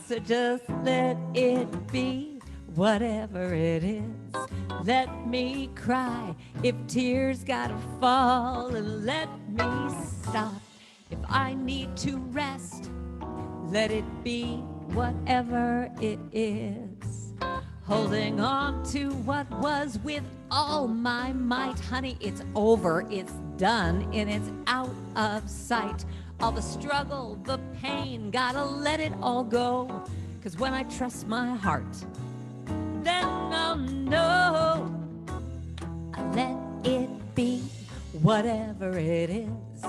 So just let it be, whatever it is. Let me cry if tears gotta fall, and let me stop if I need to rest. Let it be, whatever it is. Holding on to what was with all my might. Honey, it's over, it's done, and it's out of sight. All the struggle, the pain, gotta let it all go. 'Cause when I trust my heart, then I'll know. I let it be, whatever it is.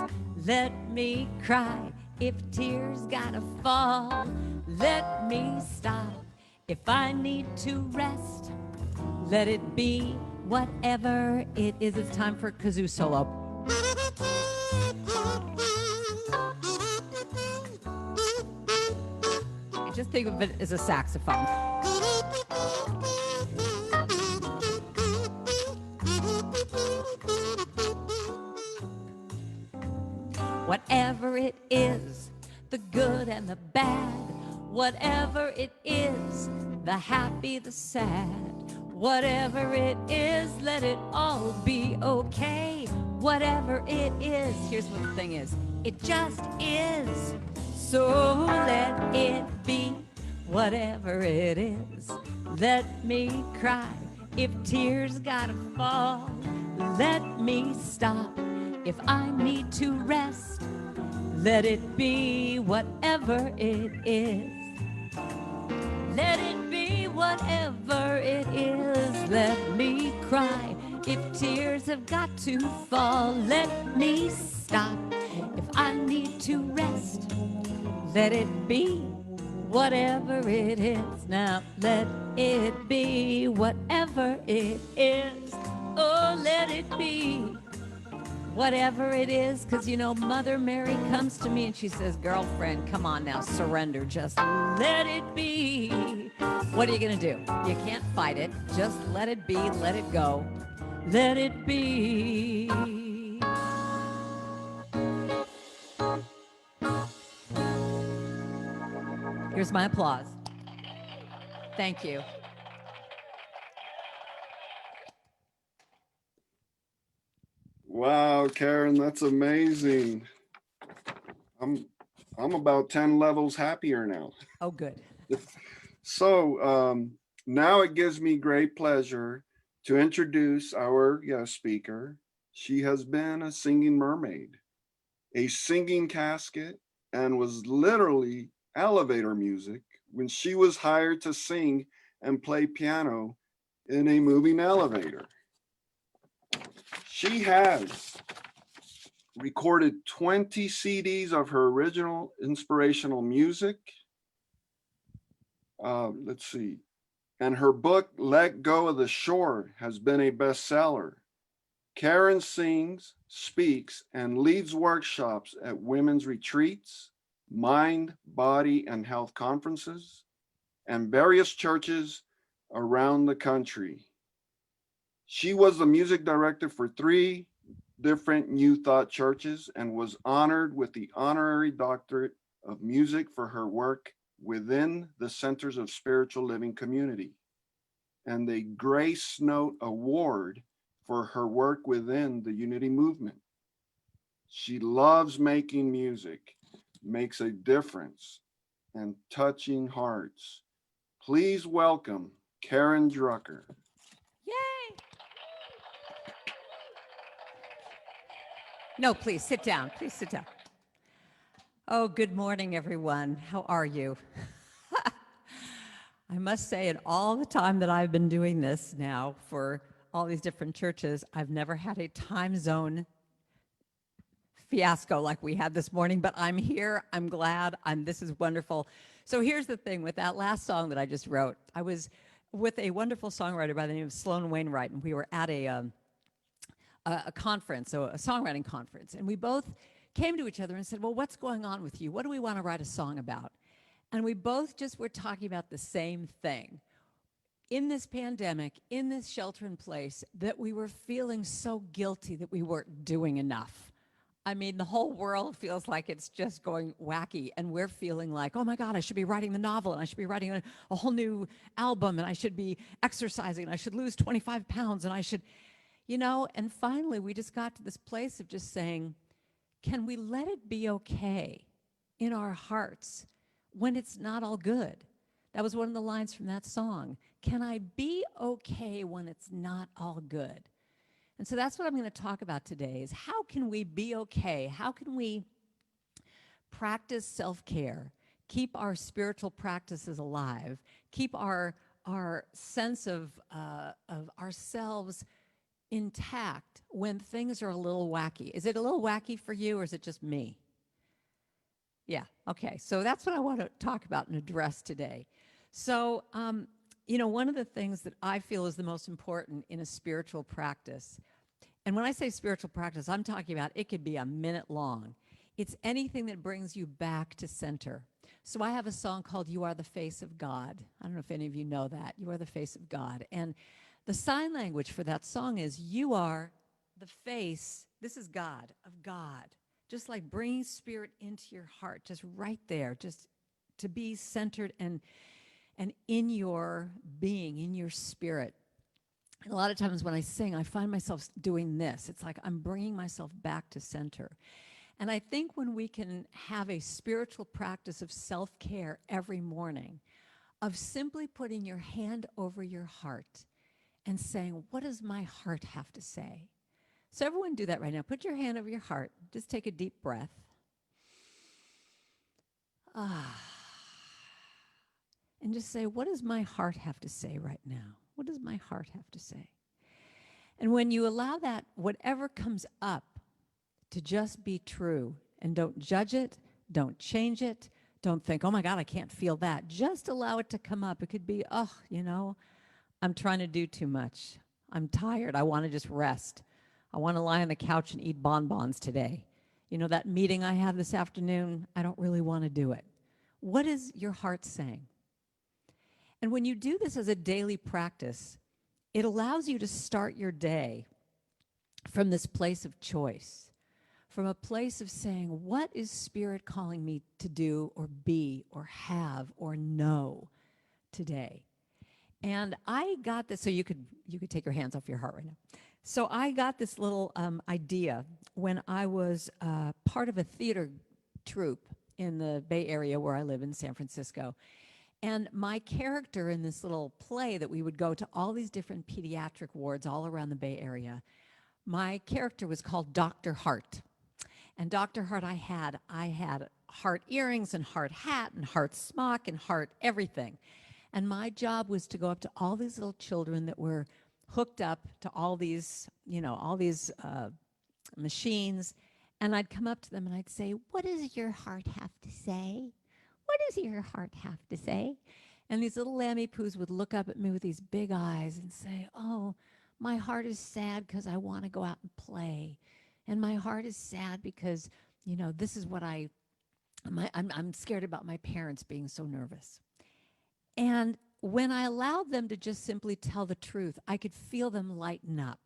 Let me cry if tears gotta fall. Let me stop if I need to rest. Let it be, whatever it is. It's time for kazoo solo. Just think of it as a saxophone. Whatever it is, the good and the bad. Whatever it is, the happy, the sad. Whatever it is, let it all be okay. Whatever it is, here's what the thing is. It just is. So let it be, whatever it is. Let me cry if tears gotta fall. Let me stop if I need to rest. Let it be, whatever it is. Let it be, whatever it is. Let me cry if tears have got to fall. Let me stop if I need to rest. Let it be, whatever it is. Now let it be, whatever it is. Oh, let it be, whatever it is. Because, you know, Mother Mary comes to me and she says, girlfriend, come on now, surrender. Just let it be. What are you going to do? You can't fight it. Just let it be. Let it go. Let it be. Here's my applause. Thank you. Wow, Karen, that's amazing. I'm about 10 levels happier now. Oh, good. So now it gives me great pleasure to introduce our guest speaker. She has been a singing mermaid, a singing casket, and was literally elevator music when she was hired to sing and play piano in a moving elevator. She has recorded 20 CDs of her original inspirational music. Let's see. And her book, Let Go of the Shore, has been a bestseller. Karen sings, speaks, and leads workshops at women's retreats, mind, body, and health conferences, and various churches around the country. She was the music director for 3 different New Thought churches and was honored with the honorary doctorate of music for her work within the Centers of Spiritual Living community, and the Grace Note Award for her work within the Unity movement. She loves making music, makes a difference, and touching hearts. Please welcome Karen Drucker. Yay! No, please sit down. Please sit down. Oh, good morning, everyone. How are you? I must say, in all the time that I've been doing this now for all these different churches, I've never had a time zone fiasco like we had this morning, but I'm here. I'm glad. This is wonderful. So here's the thing with that last song that I just wrote. I was with a wonderful songwriter by the name of Sloan Wainwright, and we were at a conference, so a songwriting conference, and we both came to each other and said, well, what's going on with you? What do we want to write a song about? And we both just were talking about the same thing. In this pandemic, in this shelter in place, that we were feeling so guilty that we weren't doing enough. I mean, the whole world feels like it's just going wacky, and we're feeling like, oh my God, I should be writing the novel, and I should be writing a whole new album, and I should be exercising, and I should lose 25 pounds, and I should, and finally we just got to this place of just saying, can we let it be okay in our hearts when it's not all good? That was one of the lines from that song. Can I be okay when it's not all good? And so that's what I'm going to talk about today is how can we be okay? How can we practice self-care, keep our spiritual practices alive, keep our sense of ourselves intact when things are a little wacky? Is it a little wacky for you, or is it just me? Yeah, okay. So that's what I want to talk about and address today. So, one of the things that I feel is the most important in a spiritual practice, and when I say spiritual practice, I'm talking about it could be a minute long. It's anything that brings you back to center. So I have a song called You Are the Face of God. I don't know if any of you know that. You are the face of God. And the sign language for that song is you are the face, this is God, of God. Just like bringing spirit into your heart, just right there, just to be centered and in your being, in your spirit. And a lot of times when I sing, I find myself doing this. It's like I'm bringing myself back to center. And I think when we can have a spiritual practice of self-care every morning, of simply putting your hand over your heart and saying, what does my heart have to say? So everyone do that right now. Put your hand over your heart. Just take a deep breath. And just say, what does my heart have to say right now? What does my heart have to say? And when you allow that, whatever comes up, to just be true, and don't judge it, don't change it, don't think, oh my God, I can't feel that. Just allow it to come up. It could be, I'm trying to do too much. I'm tired. I want to just rest. I want to lie on the couch and eat bonbons today. That meeting I have this afternoon, I don't really want to do it. What is your heart saying? And when you do this as a daily practice, it allows you to start your day from this place of choice, from a place of saying, what is Spirit calling me to do or be or have or know today? And I got this, so you could take your hands off your heart right now. So I got this little idea when I was part of a theater troupe in the Bay Area where I live in San Francisco. And my character in this little play that we would go to all these different pediatric wards all around the Bay Area, my character was called Dr. Heart. And Dr. Heart, I had heart earrings and heart hat and heart smock and heart everything. And my job was to go up to all these little children that were hooked up to all these machines. And I'd come up to them and I'd say, what does your heart have to say? What does your heart have to say? And these little lammy poos would look up at me with these big eyes and say, oh, my heart is sad because I want to go out and play. And my heart is sad because, this is what I'm scared about my parents being so nervous. And when I allowed them to just simply tell the truth, I could feel them lighten up.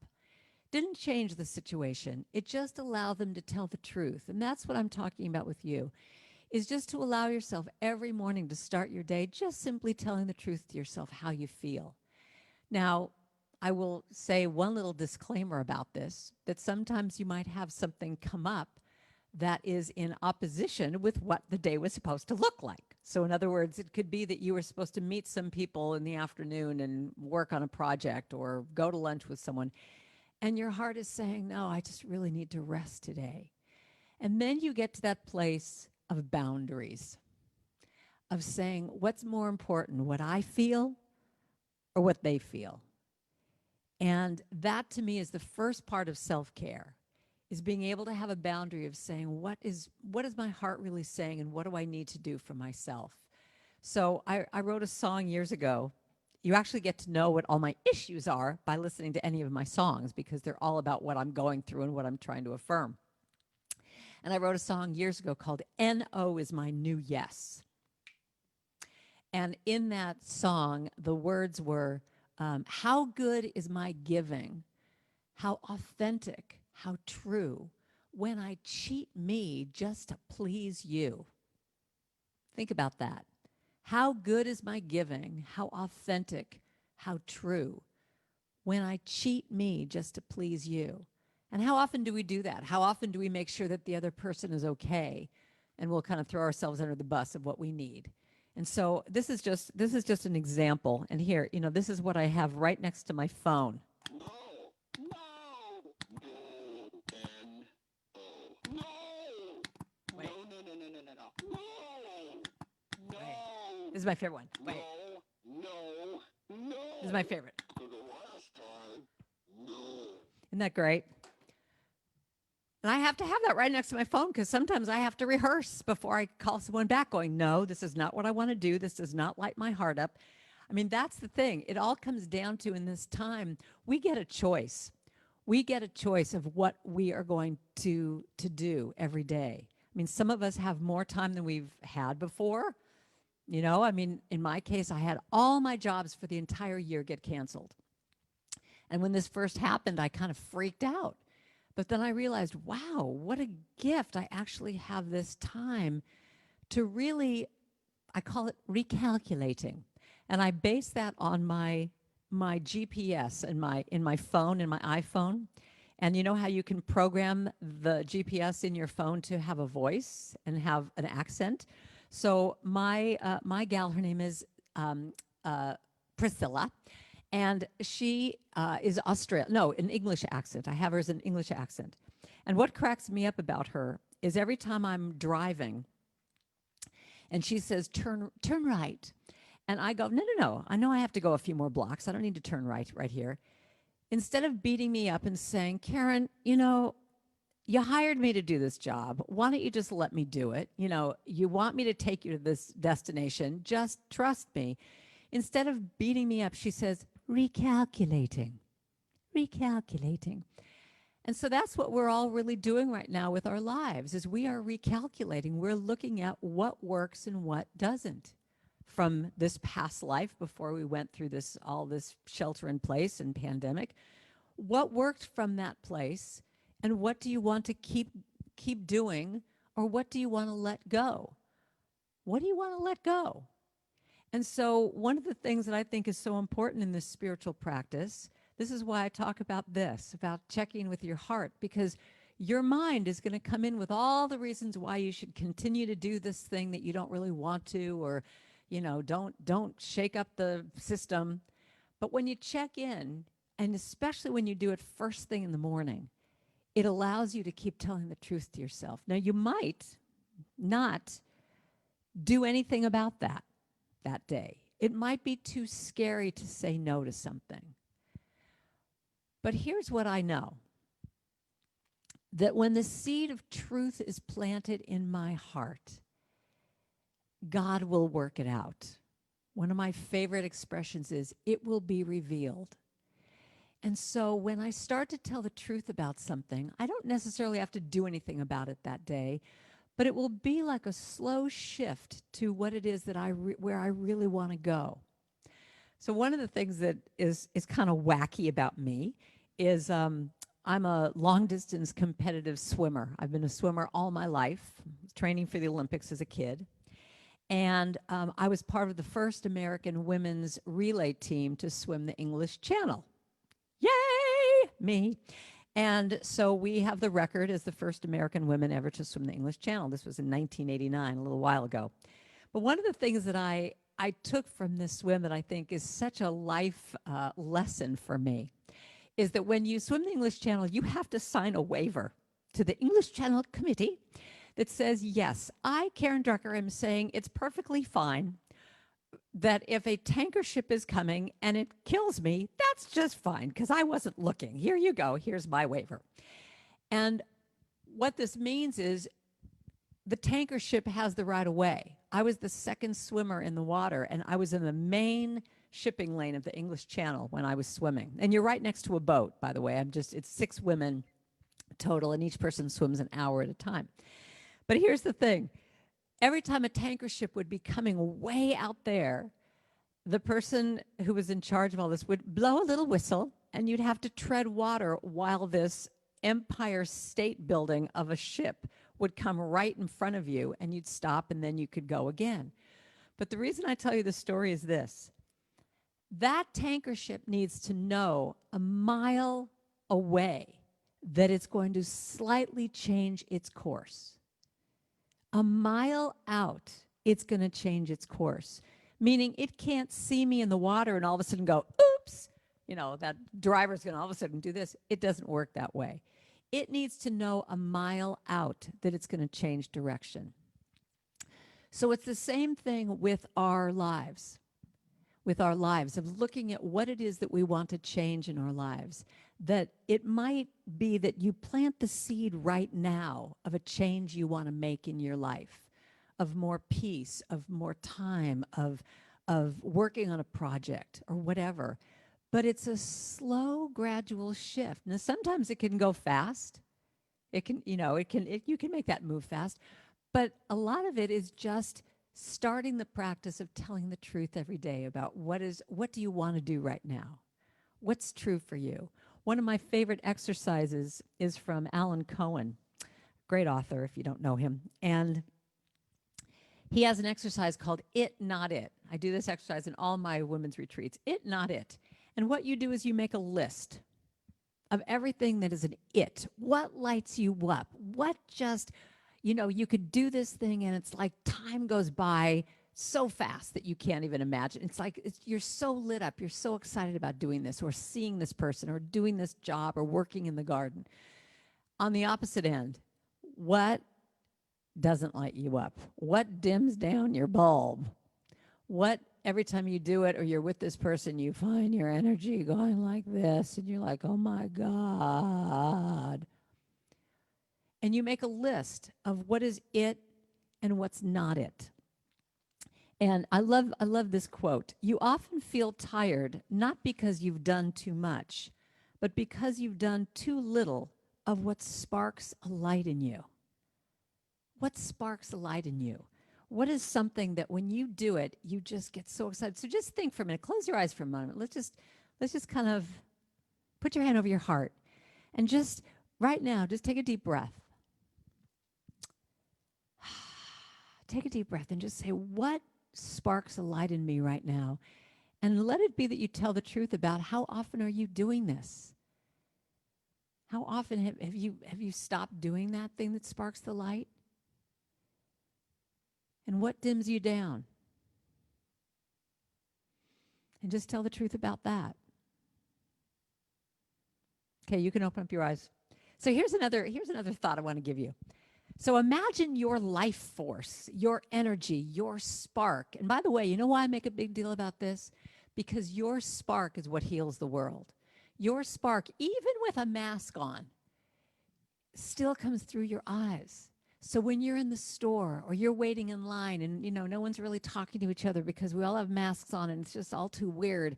Didn't change the situation. It just allowed them to tell the truth. And that's what I'm talking about with you, is just to allow yourself every morning to start your day just simply telling the truth to yourself how you feel. Now, I will say one little disclaimer about this, that sometimes you might have something come up that is in opposition with what the day was supposed to look like. So in other words, it could be that you were supposed to meet some people in the afternoon and work on a project or go to lunch with someone, and your heart is saying, no, I just really need to rest today. And then you get to that place of boundaries, of saying, what's more important, what I feel or what they feel? And that to me is the first part of self-care, is being able to have a boundary of saying, what is my heart really saying, and what do I need to do for myself? So I wrote a song years ago. You actually get to know what all my issues are by listening to any of my songs, because they're all about what I'm going through and what I'm trying to affirm. And I wrote a song years ago called N.O. is My New Yes. And in that song, the words were, how good is my giving? How authentic, how true. when I cheat me just to please you. Think about that. How good is my giving? How authentic? How true? When I cheat me just to please you. And how often do we do that? How often do we make sure that the other person is okay? And we'll kind of throw ourselves under the bus of what we need. And so this is just an example. And here, this is what I have right next to my phone. Wait. This is my favorite one. Wait. This is my favorite. Isn't that great? And I have to have that right next to my phone because sometimes I have to rehearse before I call someone back going, no, this is not what I want to do. This does not light my heart up. I mean, that's the thing. It all comes down to, in this time, we get a choice. We get a choice of what we are going to do every day. I mean, some of us have more time than we've had before. I mean, in my case, I had all my jobs for the entire year get canceled. And when this first happened, I kind of freaked out. But then I realized, wow, what a gift. I actually have this time to really, I call it recalculating. And I base that on my GPS in my phone, in my iPhone. And you know how you can program the GPS in your phone to have a voice and have an accent? So my gal, her name is Priscilla. And she is an English accent. I have her as an English accent. And what cracks me up about her is every time I'm driving and she says, turn right. And I go, no. I know I have to go a few more blocks. I don't need to turn right here. Instead of beating me up and saying, Karen, you hired me to do this job. Why don't you just let me do it? You want me to take you to this destination. Just trust me. Instead of beating me up, she says, recalculating. And so that's what we're all really doing right now with our lives, is we are recalculating. We're looking at what works and what doesn't from this past life before we went through all this shelter in place and pandemic. What worked from that place, and what do you want to keep doing, or what do you want to let go? What do you want to let go? And so one of the things that I think is so important in this spiritual practice, this is why I talk about this, about checking with your heart, because your mind is going to come in with all the reasons why you should continue to do this thing that you don't really want to, or, don't shake up the system. But when you check in, and especially when you do it first thing in the morning, it allows you to keep telling the truth to yourself. Now, you might not do anything about that day. It might be too scary to say no to something. But here's what I know. That when the seed of truth is planted in my heart, God will work it out. One of my favorite expressions is, it will be revealed. And so when I start to tell the truth about something, I don't necessarily have to do anything about it that day, but it will be like a slow shift to what it is that where I really want to go. So one of the things that is kind of wacky about me is I'm a long-distance competitive swimmer. I've been a swimmer all my life, training for the Olympics as a kid. And I was part of the first American women's relay team to swim the English Channel. Yay, me. And so we have the record as the first American women ever to swim the English Channel. This was in 1989, a little while ago. But one of the things that I took from this swim that I think is such a life lesson for me is that when you swim the English Channel, you have to sign a waiver to the English Channel Committee that says, yes, I, Karen Drucker, am saying it's perfectly fine that if a tanker ship is coming and it kills me, that's just fine because I wasn't looking. Here you go. Here's my waiver. And what this means is the tanker ship has the right of way. I was the second swimmer in the water, and I was in the main shipping lane of the English Channel when I was swimming. And you're right next to a boat, by the way. It's 6 women total, and each person swims an hour at a time. But here's the thing. Every time a tanker ship would be coming way out there, the person who was in charge of all this would blow a little whistle, and you'd have to tread water while this Empire State Building of a ship would come right in front of you, and you'd stop, and then you could go again. But the reason I tell you this story is this. That tanker ship needs to know a mile away that it's going to slightly change its course. A mile out, it's going to change its course, meaning it can't see me in the water and all of a sudden go, oops, you know, that driver's going to all of a sudden do this. It doesn't work that way. It needs to know a mile out that it's going to change direction. So it's the same thing with our lives. Of looking at what it is that we want to change in our lives. That it might be that you plant the seed right now of a change you want to make in your life, of more peace, of more time, of working on a project or whatever. But it's a slow, gradual shift. Now, sometimes it can go fast. It can, you know, you can make that move fast. But a lot of it is just starting the practice of telling the truth every day about what do you want to do right now? What's true for you? One of my favorite exercises is from Alan Cohen, great author if you don't know him. And he has an exercise called It, Not It. I do this exercise in all my women's retreats. It, not it. And what you do is you make a list of everything that is an it. What lights you up? What just, you know, you could do this thing and it's like time goes by so fast that you can't even imagine. It's like you're so lit up. You're so excited about doing this or seeing this person or doing this job or working in the garden. On the opposite end, what doesn't light you up? What dims down your bulb? What, every time you do it or you're with this person, you find your energy going like this and you're like, oh my God. And you make a list of what is it and what's not it. And I love this quote. You often feel tired, not because you've done too much, but because you've done too little of what sparks a light in you. What sparks a light in you? What is something that when you do it, you just get so excited? So just think for a minute. Close your eyes for a moment. Let's just kind of put your hand over your heart. And just right now, just take a deep breath. Take a deep breath and just say, what sparks a light in me right now? And let it be that you tell the truth about how often are you doing this? How often have you stopped doing that thing that sparks the light? And what dims you down? And just tell the truth about that. Okay, you can open up your eyes. So here's another thought I want to give you. So imagine your life force, your energy, your spark. And by the way, you know why I make a big deal about this? Because your spark is what heals the world. Your spark, even with a mask on, still comes through your eyes. So when you're in the store or you're waiting in line and, you know, no one's really talking to each other because we all have masks on and it's just all too weird,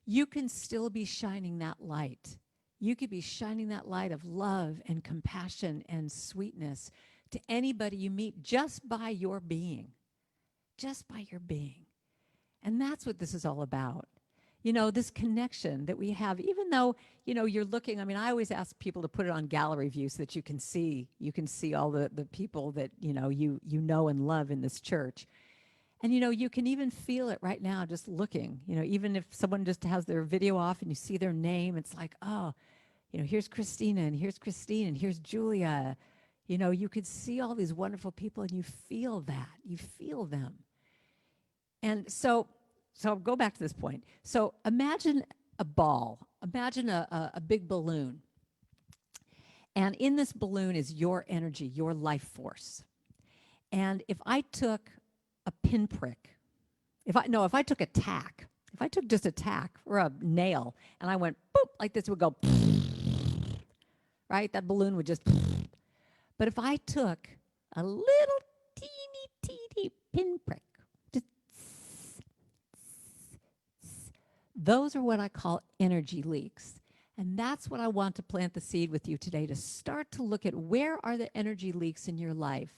you can still be shining that light. You could be shining that light of love and compassion and sweetness to anybody you meet just by your being. Just by your being. And that's what this is all about. You know, this connection that we have, even though, you know, you're looking, I mean, I always ask people to put it on gallery view so that you can see all the people that, you know and love in this church. And, you know, you can even feel it right now just looking, you know, even if someone just has their video off and you see their name, it's like, oh, you know, here's Christina and here's Christine and here's Julia. You know, you could see all these wonderful people and you feel that. You feel them. And so go back to this point. So imagine a ball. Imagine a big balloon. And in this balloon is your energy, your life force. And if I took a pinprick, if I took a tack, if I took just a tack or a nail and I went boop like this, it would go, right? That balloon would just, but if I took a little teeny pinprick, just, those are what I call energy leaks. And that's what I want to plant the seed with you today, to start to look at where are the energy leaks in your life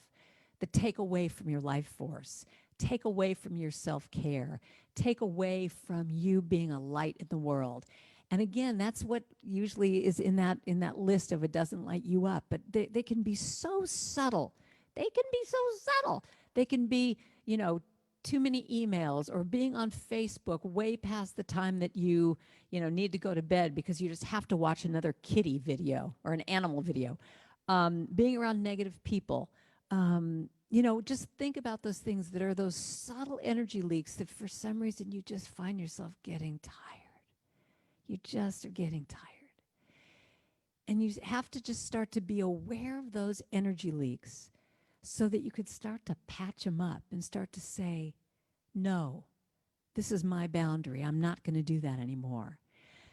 that take away from your life force, take away from your self-care, take away from you being a light in the world. And again, that's what usually is in that list of it doesn't light you up. But they can be so subtle. They can be so subtle. They can be, too many emails or being on Facebook way past the time that you need to go to bed because you just have to watch another kitty video or an animal video. Being around negative people. Just think about those things that are those subtle energy leaks that for some reason you just find yourself getting tired. You just are getting tired. And you have to just start to be aware of those energy leaks so that you could start to patch them up and start to say, no, this is my boundary. I'm not going to do that anymore.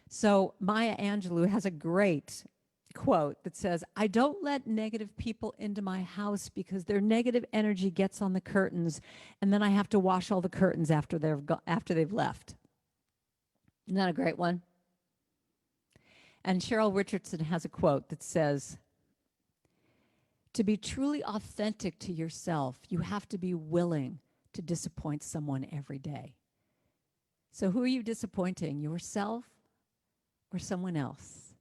So Maya Angelou has a great quote that says, I don't let negative people into my house because their negative energy gets on the curtains, and then I have to wash all the curtains after they've left. Isn't that a great one? And Cheryl Richardson has a quote that says, to be truly authentic to yourself, you have to be willing to disappoint someone every day. So who are you disappointing, yourself or someone else?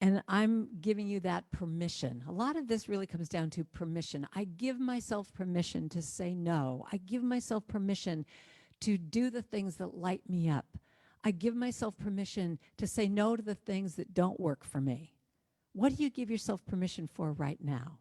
And I'm giving you that permission. A lot of this really comes down to permission. I give myself permission to say no. I give myself permission to do the things that light me up. I give myself permission to say no to the things that don't work for me. What do you give yourself permission for right now?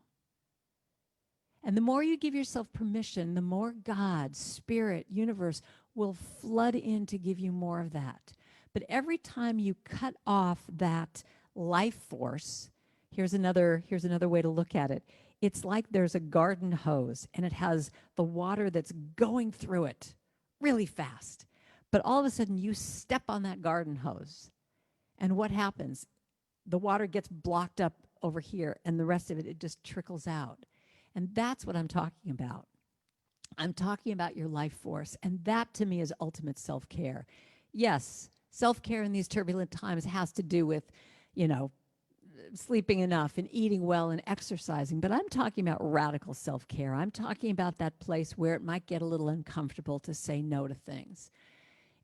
And the more you give yourself permission, the more God, Spirit, universe will flood in to give you more of that. But every time you cut off that life force, here's another way to look at it. It's like there's a garden hose and it has the water that's going through it really fast. But all of a sudden you step on that garden hose. And what happens? The water gets blocked up over here and the rest of it just trickles out. And that's what I'm talking about. I'm talking about your life force. And that to me is ultimate self-care. Yes, self-care in these turbulent times has to do with, sleeping enough and eating well and exercising. But I'm talking about radical self-care. I'm talking about that place where it might get a little uncomfortable to say no to things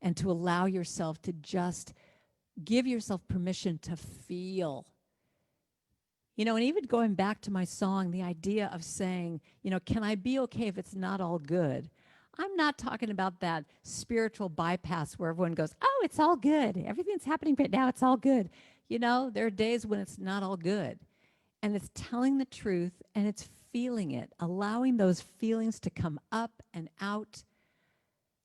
and to allow yourself to just give yourself permission to feel. And even going back to my song, the idea of saying, can I be okay if it's not all good? I'm not talking about that spiritual bypass where everyone goes, oh, it's all good. Everything's happening right now. It's all good. There are days when it's not all good. And it's telling the truth and it's feeling it, allowing those feelings to come up and out.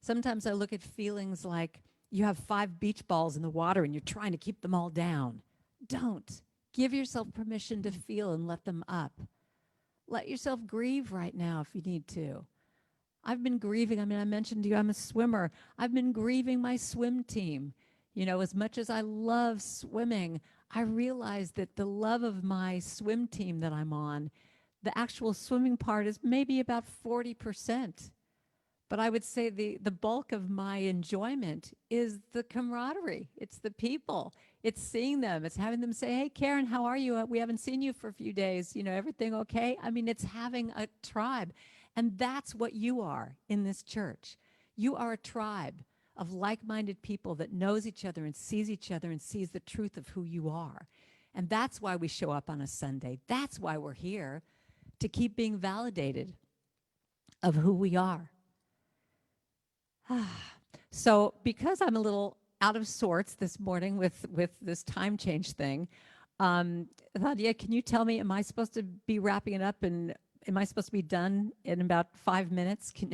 Sometimes I look at feelings like you have 5 beach balls in the water and you're trying to keep them all down. Don't. Give yourself permission to feel and let them up. Let yourself grieve right now if you need to. I've been grieving. I mentioned to you I'm a swimmer. I've been grieving my swim team. As much as I love swimming, I realize that the love of my swim team that I'm on, the actual swimming part is maybe about 40%. But I would say the bulk of my enjoyment is the camaraderie. It's the people. It's seeing them. It's having them say, hey, Karen, how are you? We haven't seen you for a few days. Everything okay? It's having a tribe. And that's what you are in this church. You are a tribe of like-minded people that knows each other and sees the truth of who you are. And that's why we show up on a Sunday. That's why we're here, to keep being validated of who we are. So because I'm a little out of sorts this morning with this time change thing, Nadia, can you tell me, am I supposed to be wrapping it up and am I supposed to be done in about 5 minutes? Can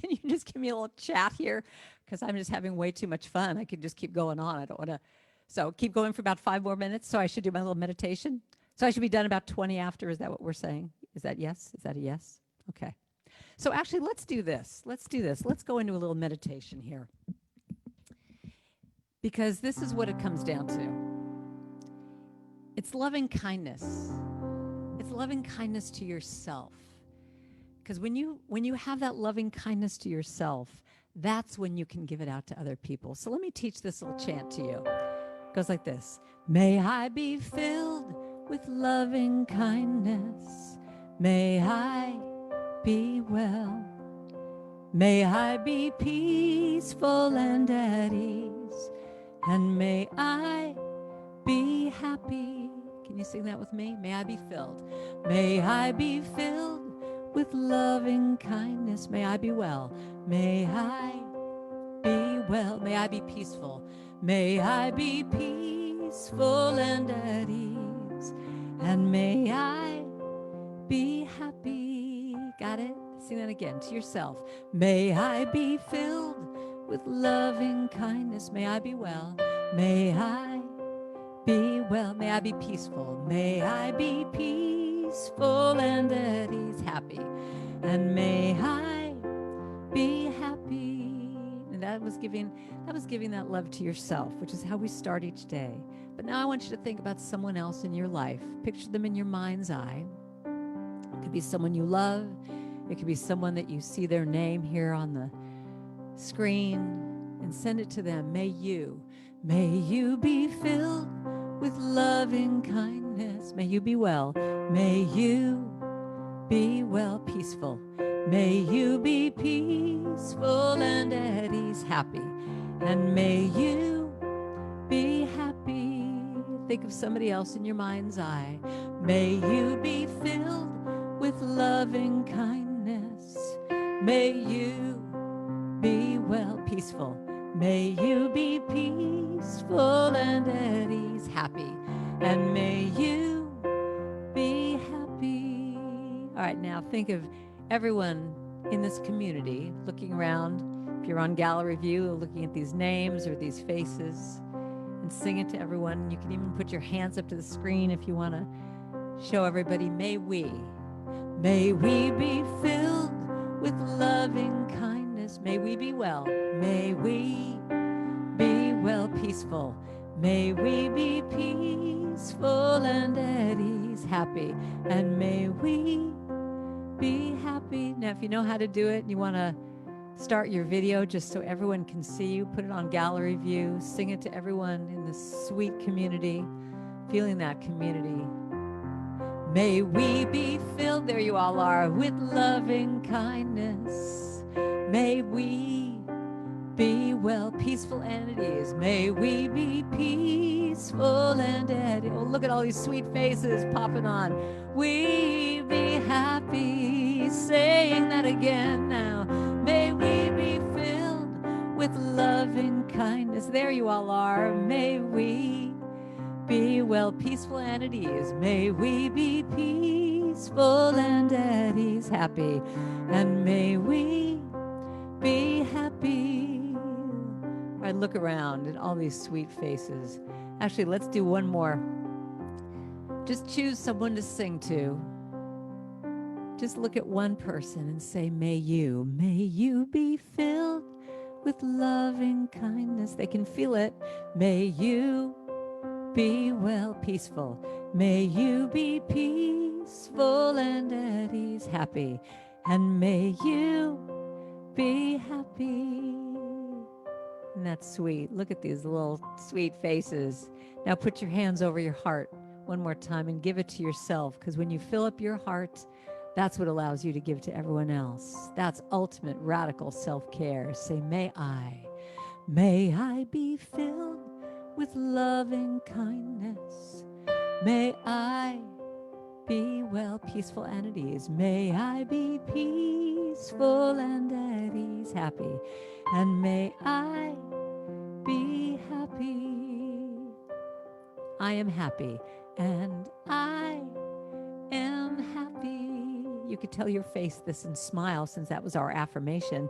you just give me a little chat here? Because I'm just having way too much fun. I could just keep going on. I don't want to. So keep going for about 5 more minutes. So I should do my little meditation. So I should be done about 20 after. Is that what we're saying? Is that yes? Is that a yes? Okay. So actually, let's do this. Let's go into a little meditation here. Because this is what it comes down to. It's loving kindness. It's loving kindness to yourself. Because when you have that loving kindness to yourself, that's when you can give it out to other people. So let me teach this little chant to you. It goes like this. May I be filled with loving kindness. May I be well. May I be peaceful and at ease. and may I be happy. Can you sing that with me? May I be filled. May I be filled with loving kindness. May I be well. May I be well. May I be peaceful. May I be peaceful and at ease. And may I be happy. Got it? Sing that again to yourself. May I be filled with loving kindness. May I be well. May I be well. May I be peaceful. May I be peaceful and at ease. Happy. And may I be happy. And that was giving that love to yourself, which is how we start each day. But now I want you to think about someone else in your life. Picture them in your mind's eye. It could be someone you love. It could be someone that you see their name here on the screen, and send it to them. May you be filled with loving kindness. May you be well. May you be well, peaceful. May you be peaceful and at ease, happy. And may you be happy. Think of somebody else in your mind's eye. May you be filled with loving kindness. May you be well, peaceful. May you be peaceful and at ease, happy. And may you be happy. All right, now think of everyone in this community looking around. If you're on gallery view, looking at these names or these faces, and sing it to everyone. You can even put your hands up to the screen if you want to show everybody. May we be filled with loving kindness. May we be well. May we be well, peaceful. May we be peaceful and at ease, happy. And may we be happy. Now, if you know how to do it and you want to start your video just so everyone can see you, put it on gallery view, sing it to everyone in this sweet community, feeling that community. May we be filled, there you all are, with loving kindness. May we be well, peaceful and at ease. May we be peaceful and at ease. Oh, look at all these sweet faces popping on. We be happy, saying that again now. May we be filled with loving kindness. There you all are. May we be well, peaceful and at ease. May we be peaceful and at ease, happy. And may we be happy. All right, look around at all these sweet faces. Actually, let's do one more. Just choose someone to sing to. Just look at one person and say, may you be filled with loving kindness. They can feel it. May you be well, peaceful. May you be peaceful and at ease, happy. And may you be happy. And that's sweet. Look at these little sweet faces. Now put your hands over your heart one more time and give it to yourself, because when you fill up your heart, that's what allows you to give to everyone else. That's ultimate radical self-care. Say, may I be filled with loving kindness. May I be well, peaceful and at ease. May I be peaceful and at ease, happy. And may I be happy. I am happy and I am happy. You could tell your face this and smile, since that was our affirmation.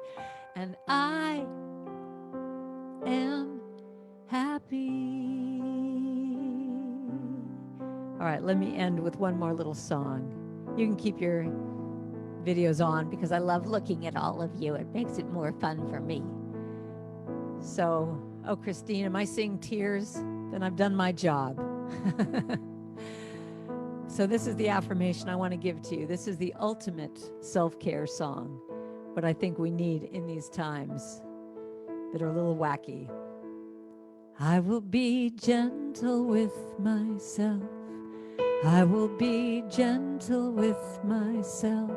And I am happy. All right, let me end with one more little song. You can keep your videos on because I love looking at all of you. It makes it more fun for me. So, oh, Christine, am I seeing tears? Then I've done my job. So this is the affirmation I want to give to you. This is the ultimate self-care song, what I think we need in these times that are a little wacky. I will be gentle with myself. I will be gentle with myself.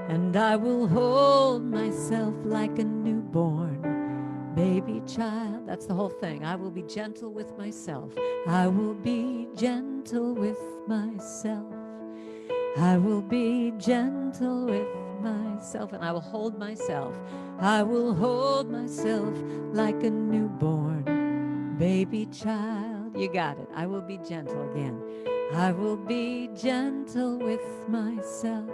And I will hold myself like a newborn baby child. That's the whole thing. I will be gentle with myself. I will be gentle with myself. I will be gentle with myself, and I will hold myself. I will hold myself like a newborn baby child. You got it. I will be gentle again. I will be gentle with myself.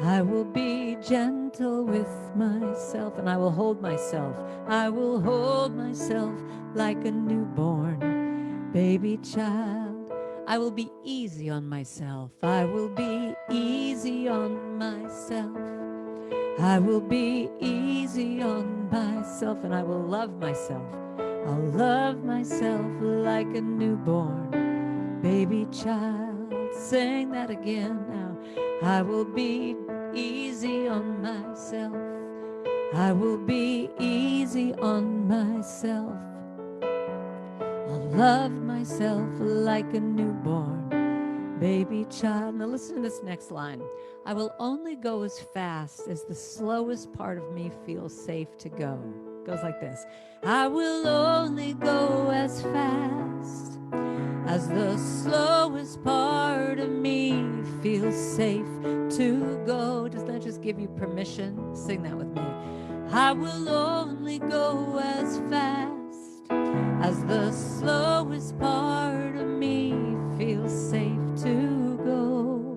I will be gentle with myself, and I will hold myself. I will hold myself like a newborn baby child. I will be easy on myself. I will be easy on myself. I will be easy on myself, and I will love myself. I'll love myself like a newborn baby child. Sing that again now. I will be easy on myself. I will be easy on myself. I'll love myself like a newborn baby child. Now listen to this next line. I will only go as fast as the slowest part of me feels safe to go. It goes like this. I will only go as fast as the slowest part of me feels safe to go. Does that just give you permission? Sing that with me. I will only go as fast as the slowest part of me feels safe to go.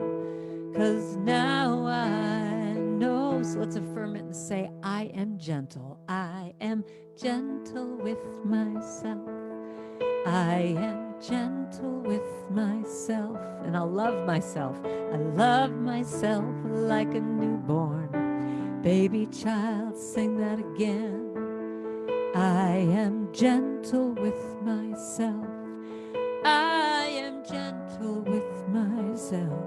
'Cause now I know. So let's affirm it and say, I am gentle. I am gentle with myself. I am gentle with myself, and I'll love myself. I love myself like a newborn baby child. Sing that again. I am gentle with myself. I am gentle with myself,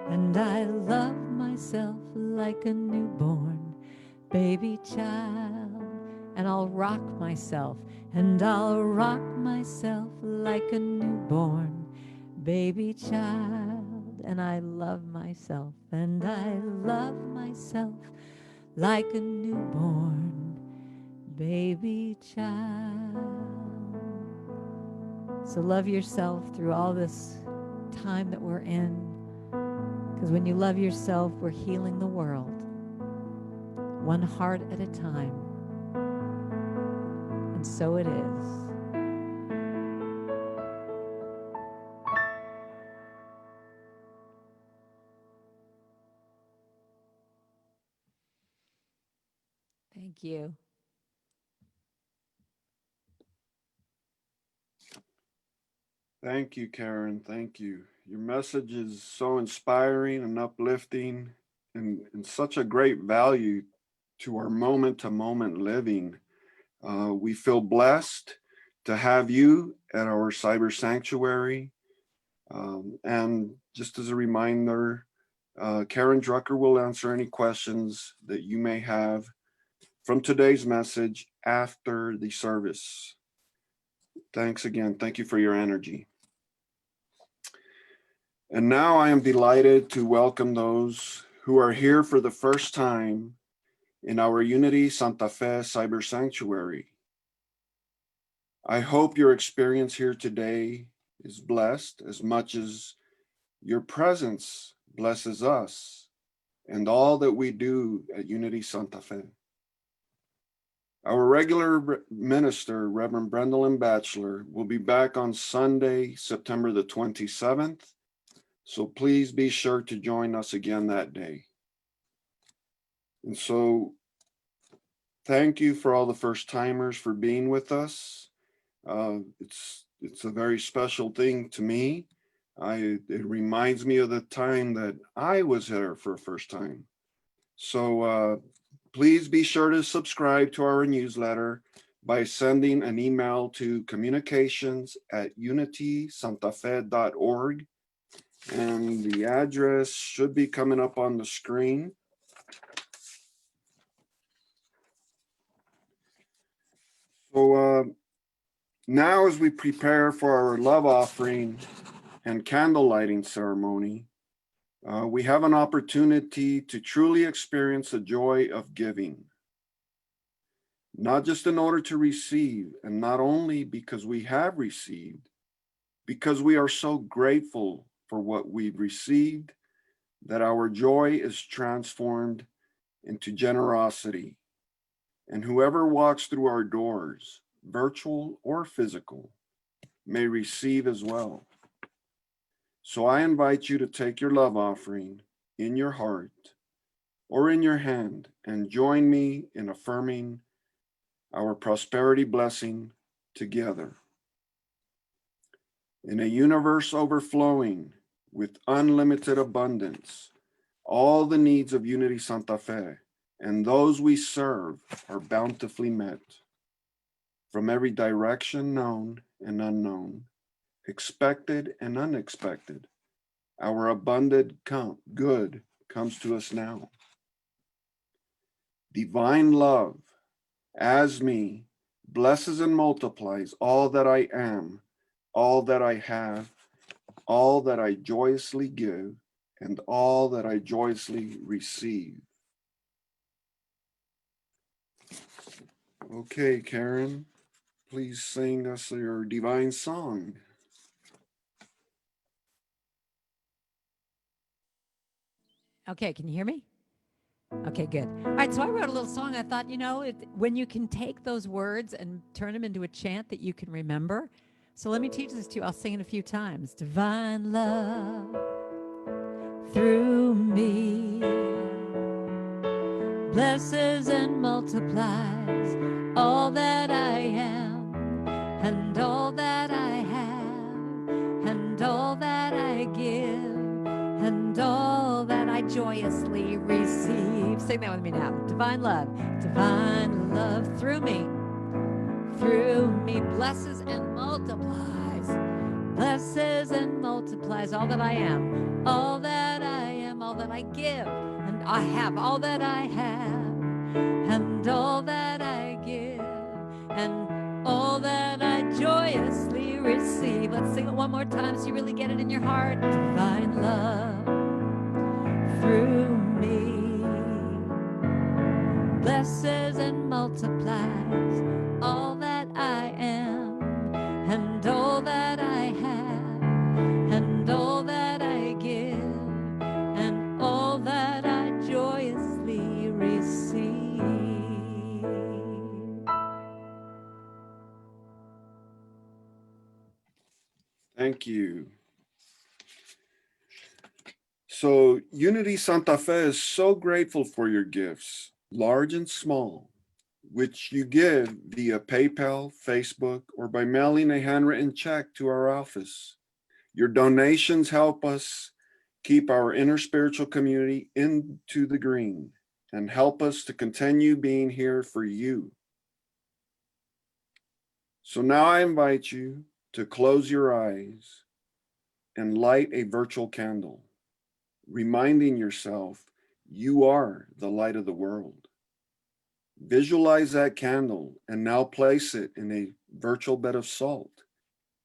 and I love myself like a newborn baby child. And I'll rock myself, and I'll rock myself like a newborn baby child. And I love myself, and I love myself like a newborn baby child. So love yourself through all this time that we're in, because when you love yourself, we're healing the world one heart at a time. And so it is. Thank you. Thank you, Karen. Thank you. Your message is so inspiring and uplifting, and such a great value to our moment-to-moment living. We feel blessed to have you at our cyber sanctuary. And just as a reminder, Karen Drucker will answer any questions that you may have from today's message after the service. Thanks again. Thank you for your energy. And now I am delighted to welcome those who are here for the first time in our Unity Santa Fe Cyber Sanctuary. I hope your experience here today is blessed as much as your presence blesses us and all that we do at Unity Santa Fe. Our regular minister, Rev Brendalyn Bachelor, will be back on Sunday, September the 27th. So please be sure to join us again that day. And so thank you for all the first timers for being with us. It's a very special thing to me. It reminds me of the time that I was there for the first time. So please be sure to subscribe to our newsletter by sending an email to communications@unitysantafe.org. And the address should be coming up on the screen. So now as we prepare for our love offering and candle lighting ceremony, we have an opportunity to truly experience the joy of giving. not just in order to receive, and not only because we have received, because we are so grateful for what we've received that our joy is transformed into generosity. And whoever walks through our doors, virtual or physical, may receive as well. So I invite you to take your love offering in your heart or in your hand and join me in affirming our prosperity blessing together. In a universe overflowing with unlimited abundance, all the needs of Unity Santa Fe and those we serve are bountifully met. From every direction known and unknown, expected and unexpected, our abundant good comes to us now. Divine love, as me, blesses and multiplies all that I am, all that I have, all that I joyously give, and all that I joyously receive. Okay, Karen, please sing us your divine song. Okay, can you hear me? Okay, good. All right, so I wrote a little song. I thought, when you can take those words and turn them into a chant that you can remember. So let me teach this to you. I'll sing it a few times. Divine love through me blesses and multiplies all that I am and all that I have and all that I give and all that I joyously receive. Sing that with me now. Divine love through me, blesses and multiplies all that I am, all that I am, all that I give, and I have all that I have, and all that I give, and all that I joyously receive. Let's sing it one more time so you really get it in your heart. Divine love through me blesses and multiplies all that I am and all that I have and all that I give and all that I joyously receive. Thank you. So Unity Santa Fe is so grateful for your gifts, large and small, which you give via PayPal, Facebook, or by mailing a handwritten check to our office. Your donations help us keep our inner spiritual community into the green and help us to continue being here for you. So now I invite you to close your eyes and light a virtual candle, reminding yourself you are the light of the world. Visualize that candle and now place it in a virtual bed of salt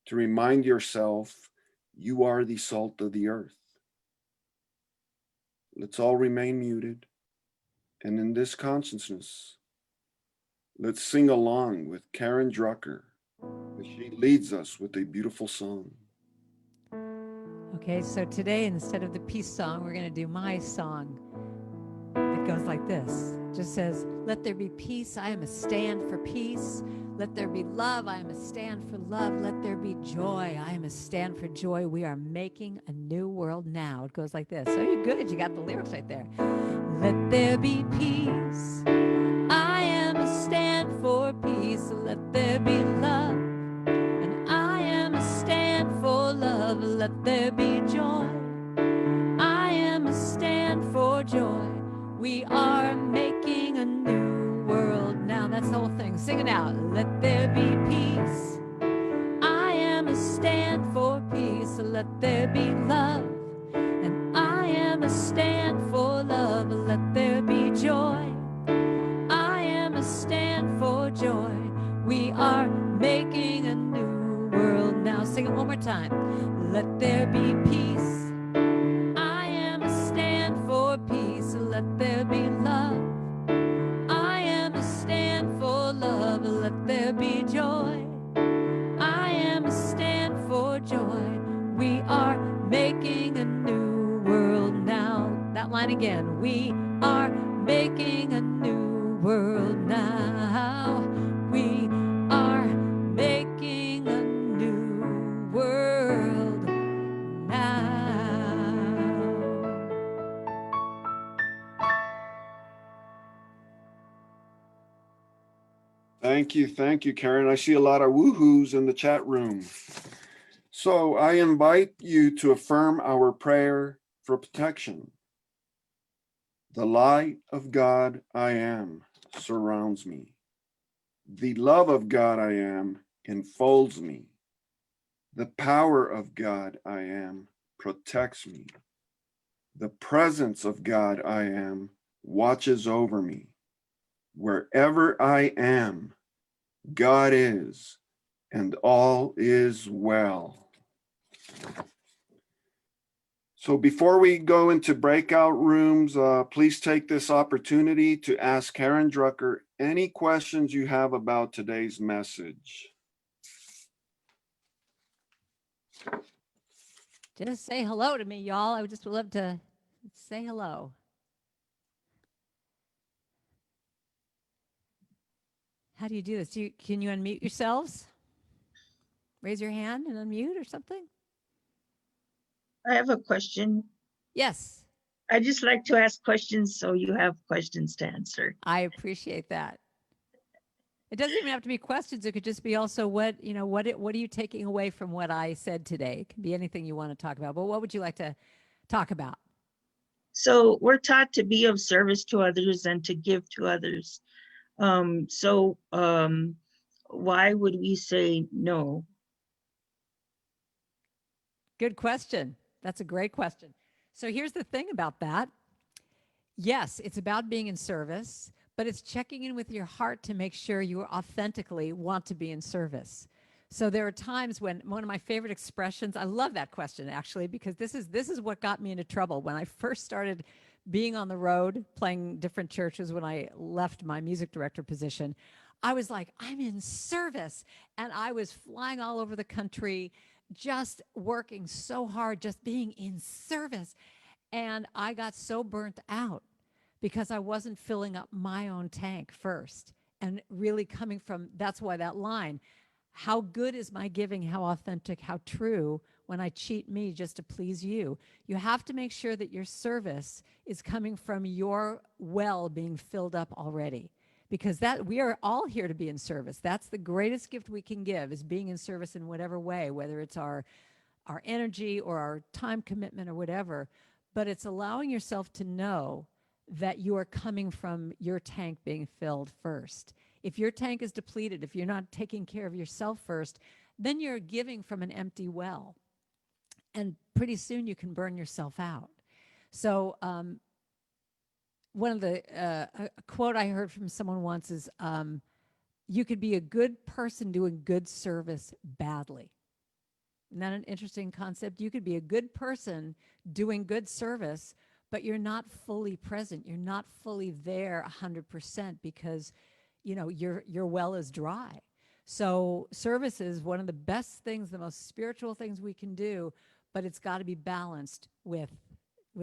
to remind yourself you are the salt of the earth. Let's all remain muted, and in this consciousness, let's sing along with Karen Drucker as she leads us with a beautiful song. Okay, so today instead of the peace song, we're going to do my song. It goes like this. It just says, let there be peace, I am a stand for peace. Let there be love, I am a stand for love. Let there be joy, I am a stand for joy. We are making a new world now. It goes like this. So you're good, you got the lyrics right there. Let there be peace, I am a stand for peace. Let there be love, and I am a stand for love. Let there be joy, I am a stand for joy. We are making a new world now. That's the whole thing. Sing it out. Let there be peace, I am a stand for peace. Let there be love, and I am a stand for love. Let there be joy, I am a stand for joy. We are making a new world now. Sing it one more time. Let there be peace, I am a stand for peace. Let there be love, I am a stand for love. let there be joy. I am a stand for joy. We are making a new world now. That line again. We are making a new world now. We are making a new world now. Thank you, Karen. I see a lot of woohoos in the chat room. So I invite you to affirm our prayer for protection. The light of God I am surrounds me. The love of God I am enfolds me. The power of God I am protects me. The presence of God I am watches over me. Wherever I am, God is, and all is well. So before we go into breakout rooms, please take this opportunity to ask Karen Drucker any questions you have about today's message. Just say hello to me, y'all. I would just love to say hello. How do you do this? Can you unmute yourselves? Raise your hand and unmute or something? I have a question. Yes. I just like to ask questions so you have questions to answer. I appreciate that. It doesn't even have to be questions. It could just be also what are you taking away from what I said today? It can be anything you want to talk about, but what would you like to talk about? So we're taught to be of service to others and to give to others. Why would we say no? Good question. That's a great question. So here's the thing about that. Yes, it's about being in service, but it's checking in with your heart to make sure you authentically want to be in service. So there are times when one of my favorite expressions, I love that question actually, because this is what got me into trouble when I first started being on the road, playing different churches when I left my music director position. I was like, I'm in service. And I was flying all over the country, just working so hard, just being in service. And I got so burnt out because I wasn't filling up my own tank first and really coming from, that's why that line, how good is my giving, how authentic, how true when I cheat me just to please you. You have to make sure that your service is coming from your well being filled up already, because that we are all here to be in service. That's the greatest gift we can give, is being in service in whatever way, whether it's our energy or our time commitment or whatever. But it's allowing yourself to know that you are coming from your tank being filled first. If your tank is depleted, if you're not taking care of yourself first, then you're giving from an empty well. And pretty soon you can burn yourself out. So one of the, a quote I heard from someone once is, you could be a good person doing good service badly. Isn't that an interesting concept? You could be a good person doing good service, but you're not fully present. You're not fully there 100% because, you know, your well is dry. So service is one of the best things, the most spiritual things we can do, but it's got to be balanced with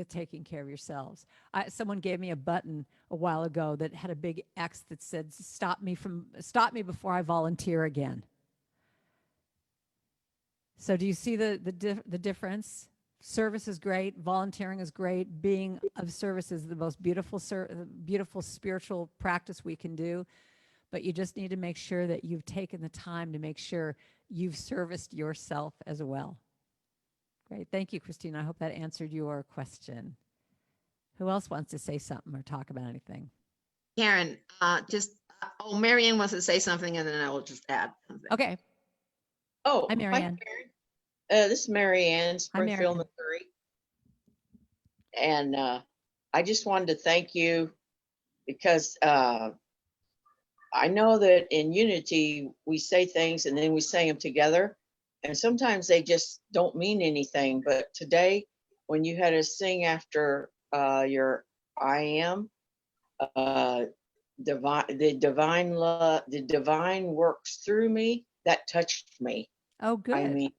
taking care of yourselves. Someone gave me a button a while ago that had a big X that said, stop me before I volunteer again. So do you see the difference? Service is great. Volunteering is great. Being of service is the most beautiful spiritual practice we can do. But you just need to make sure that you've taken the time to make sure you've serviced yourself as well. Great. Thank you, Christine. I hope that answered your question. Who else wants to say something or talk about anything? Karen, Marianne wants to say something, and then I will just add something. Okay. Oh, hi, Marianne. This is Marianne, Springfield, Missouri. And I just wanted to thank you because I know that in unity, we say things and then we say them together. And sometimes they just don't mean anything. But today, when you had us sing after your I am, the divine love, the divine works through me. That touched me. Oh, good. I mean,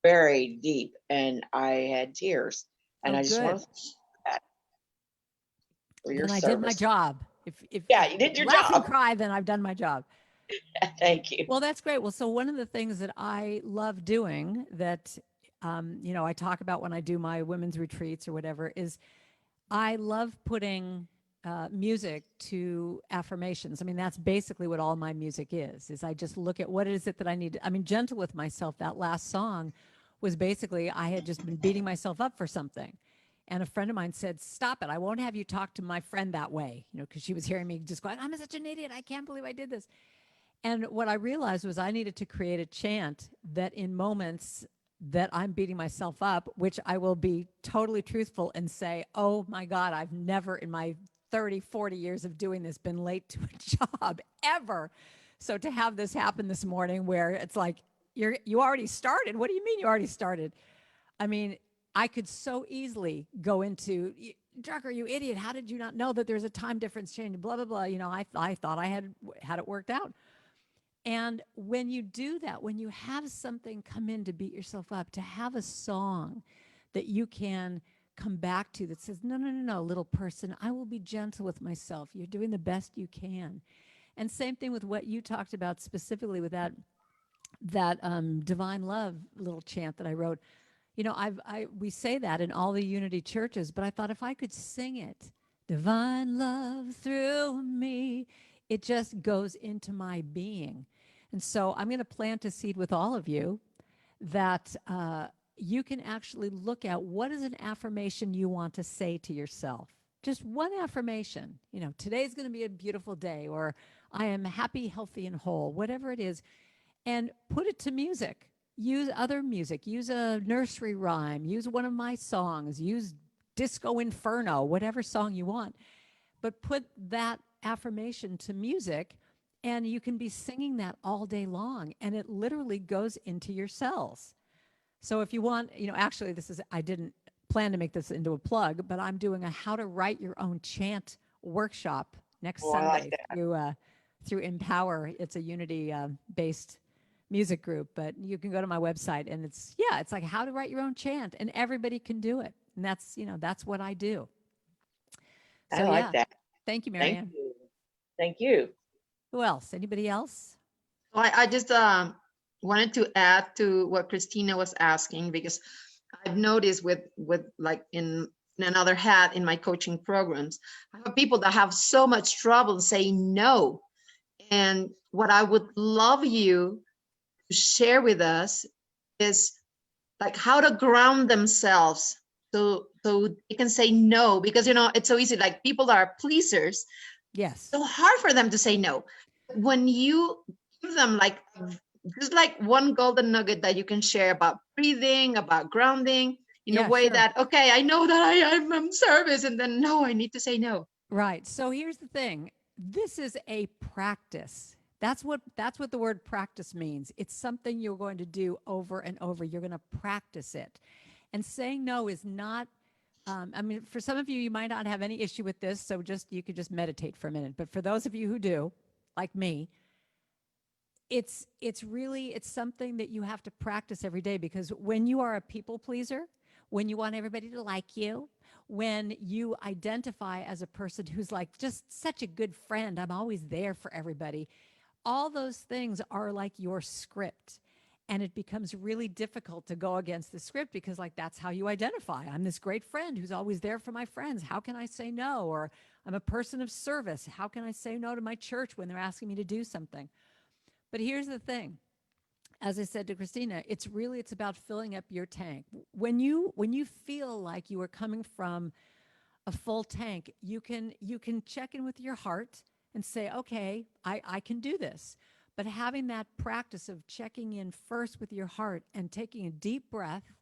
very deep, and I had tears. And Oh, I just good. want to thank that for your Then I service. did my job. If you did your laugh and job. cry, then I've done my job. Thank you. Well, that's great. Well, so one of the things that I love doing that, I talk about when I do my women's retreats or whatever is I love putting music to affirmations. I mean, that's basically what all my music is I just look at what is it that I need. I mean, Gentle with Myself, that last song was basically, I had just been beating myself up for something. And a friend of mine said, stop it. I won't have you talk to my friend that way, because she was hearing me just going, I'm such an idiot. I can't believe I did this. And what I realized was I needed to create a chant that in moments that I'm beating myself up, which I will be totally truthful and say, oh my God, I've never in my 30, 40 years of doing this been late to a job ever. So to have this happen this morning where it's like, you already started. What do you mean you already started? I mean, I could so easily go into, Drucker, you idiot. How did you not know that there's a time difference change? Blah, blah, blah. I thought I had it worked out. And when you do that, when you have something come in to beat yourself up, to have a song that you can come back to that says, no, no, no, no, little person, I will be gentle with myself. You're doing the best you can. And same thing with what you talked about specifically with that divine love little chant that I wrote. We say that in all the Unity churches, but I thought if I could sing it, divine love through me, it just goes into my being. And so I'm going to plant a seed with all of you that you can actually look at what is an affirmation you want to say to yourself. Just one affirmation. Today's going to be a beautiful day, or I am happy, healthy, and whole, whatever it is, and put it to music. Use other music. Use a nursery rhyme. Use one of my songs. Use Disco Inferno, whatever song you want. But put that affirmation to music, and you can be singing that all day long, and it literally goes into your cells. So if you want, actually I didn't plan to make this into a plug, but I'm doing a how to write your own chant workshop next Sunday through Empower. It's a Unity based music group, but you can go to my website, and it's like how to write your own chant, and everybody can do it. And that's what I do. So, I like that. Thank you, Marianne. Thank you. Who else? Anybody else? I just wanted to add to what Christina was asking, because I've noticed with like in another hat in my coaching programs, I have people that have so much trouble saying no. And what I would love you to share with us is like how to ground themselves so they can say no, because it's so easy. Like people that are pleasers, yes, so hard for them to say no. When you give them like just like one golden nugget that you can share about breathing, about grounding in a way that, okay, I know that I'm in service, and then no, I need to say no. Right. So here's the thing. This is a practice. That's what the word practice means. It's something you're going to do over and over. You're going to practice it. And saying no is not, for some of you, you might not have any issue with this, so you could just meditate for a minute. But for those of you who do, like me, it's something that you have to practice every day, because when you are a people pleaser, when you want everybody to like you, when you identify as a person who's like just such a good friend, I'm always there for everybody, all those things are like your script. And it becomes really difficult to go against the script, because like that's how you identify. I'm this great friend who's always there for my friends. How can I say no? Or I'm a person of service. How can I say no to my church when they're asking me to do something? But here's the thing. As I said to Christina, it's about filling up your tank. When you feel like you are coming from a full tank, you can check in with your heart and say, okay, I can do this. But having that practice of checking in first with your heart and taking a deep breath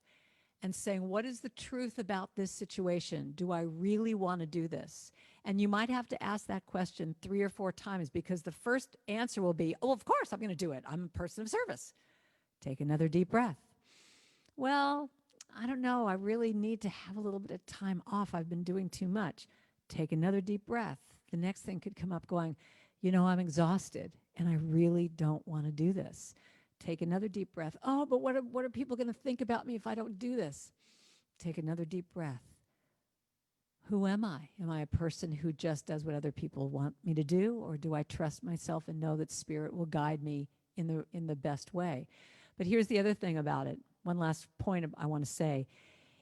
and saying, what is the truth about this situation? Do I really want to do this? And you might have to ask that question 3 or 4 times, because the first answer will be, oh, of course I'm going to do it. I'm a person of service. Take another deep breath. Well, I don't know. I really need to have a little bit of time off. I've been doing too much. Take another deep breath. the next thing could come up going, you know, I'm exhausted and I really don't want to do this. Take another deep breath. Oh, but what are people going to think about me if I don't do this? Take another deep breath. Who am I? Am I a person who just does what other people want me to do? Or do I trust myself and know that Spirit will guide me in the best way? But here's the other thing about it. One last point I want to say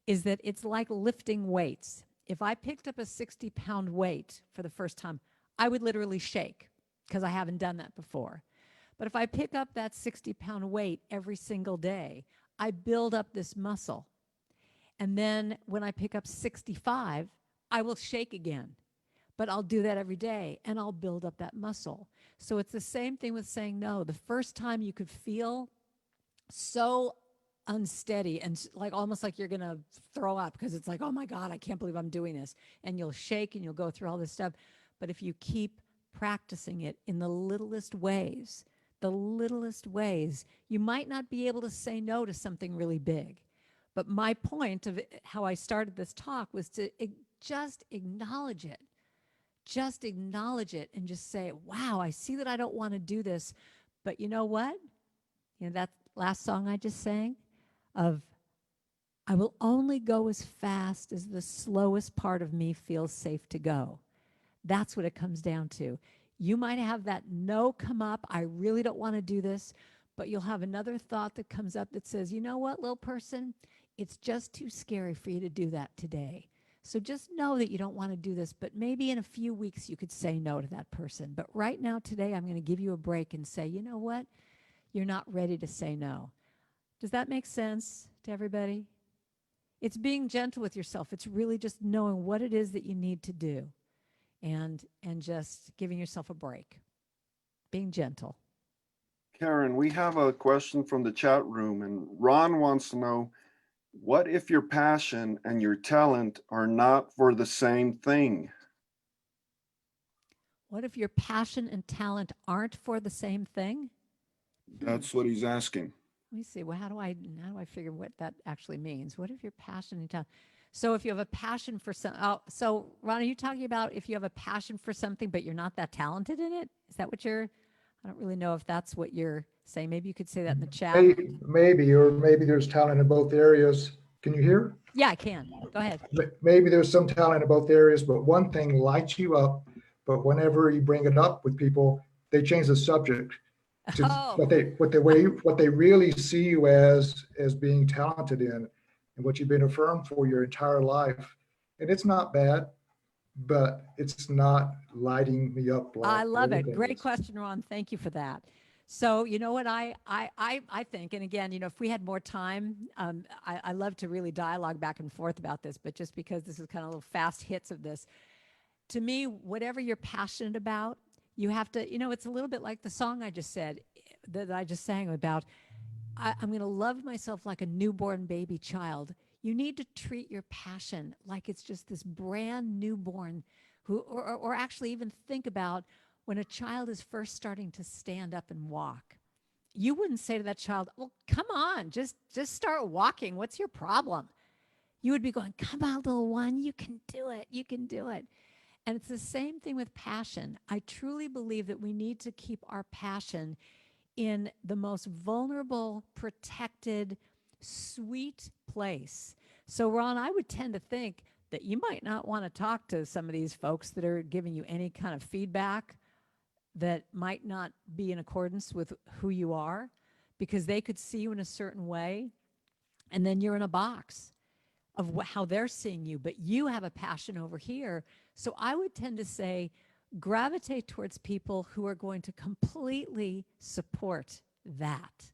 is that it's like lifting weights. If I picked up a 60-pound weight for the first time, I would literally shake because I haven't done that before. But if I pick up that 60-pound weight every single day, I build up this muscle. And then when I pick up 65, I will shake again. But I'll do that every day and I'll build up that muscle. So it's the same thing with saying no. The first time you could feel so unsteady and like almost like you're going to throw up because it's like, oh my God, I can't believe I'm doing this. And you'll shake and you'll go through all this stuff. But if you keep practicing it in the littlest ways, you might not be able to say no to something really big. But my point of how I started this talk was to just acknowledge it. Just acknowledge it and just say, wow, I see that I don't want to do this. But you know what? You know, that last song I just sang of, I will only go as fast as the slowest part of me feels safe to go. That's what it comes down to. You might have that no come up, I really don't want to do this, but you'll have another thought that comes up that says, you know what, little person, it's just too scary for you to do that today. So just know that you don't want to do this, but maybe in a few weeks you could say no to that person. But right now, today, I'm going to give you a break and say, you know what, you're not ready to say no. Does that make sense to everybody? It's being gentle with yourself. It's really just knowing what it is that you need to do. And just giving yourself a break, being gentle. Karen, we have a question from the chat room, and Ron wants to know, what if your passion and your talent are not for the same thing? What if your passion and talent aren't for the same thing? That's what he's asking. Let me see. Well, how do I figure what that actually means? What if your passion and talent? So if you have a passion for so Ron, are you talking about if you have a passion for something, but you're not that talented in it? Is that what I don't really know if that's what you're saying. Maybe you could say that in the chat. Maybe, or maybe there's talent in both areas. Can you hear? Yeah, I can. Go ahead. Maybe there's some talent in both areas, but one thing lights you up, but whenever you bring it up with people, they change the subject to what they really see you as being talented in, and what you've been affirmed for your entire life. And it's not bad, but it's not lighting me up. I love it. Great question, Ron. Thank you for that. So, you know what I think, and again, you know, if we had more time, I love to really dialogue back and forth about this, but just because this is kind of little fast hits of this, to me, whatever you're passionate about, you have to, you know, it's a little bit like the song I just said, that I just sang about, I'm going to love myself like a newborn baby child. You need to treat your passion like it's just this brand newborn or actually even think about when a child is first starting to stand up and walk. You wouldn't say to that child, well, come on, just start walking. What's your problem? You would be going, come on, little one, you can do it. You can do it. And it's the same thing with passion. I truly believe that we need to keep our passion in the most vulnerable, protected, sweet place. So, Ron, I would tend to think that you might not want to talk to some of these folks that are giving you any kind of feedback that might not be in accordance with who you are, because they could see you in a certain way, and then you're in a box of how they're seeing you, but you have a passion over here. So I would tend to say, gravitate towards people who are going to completely support that,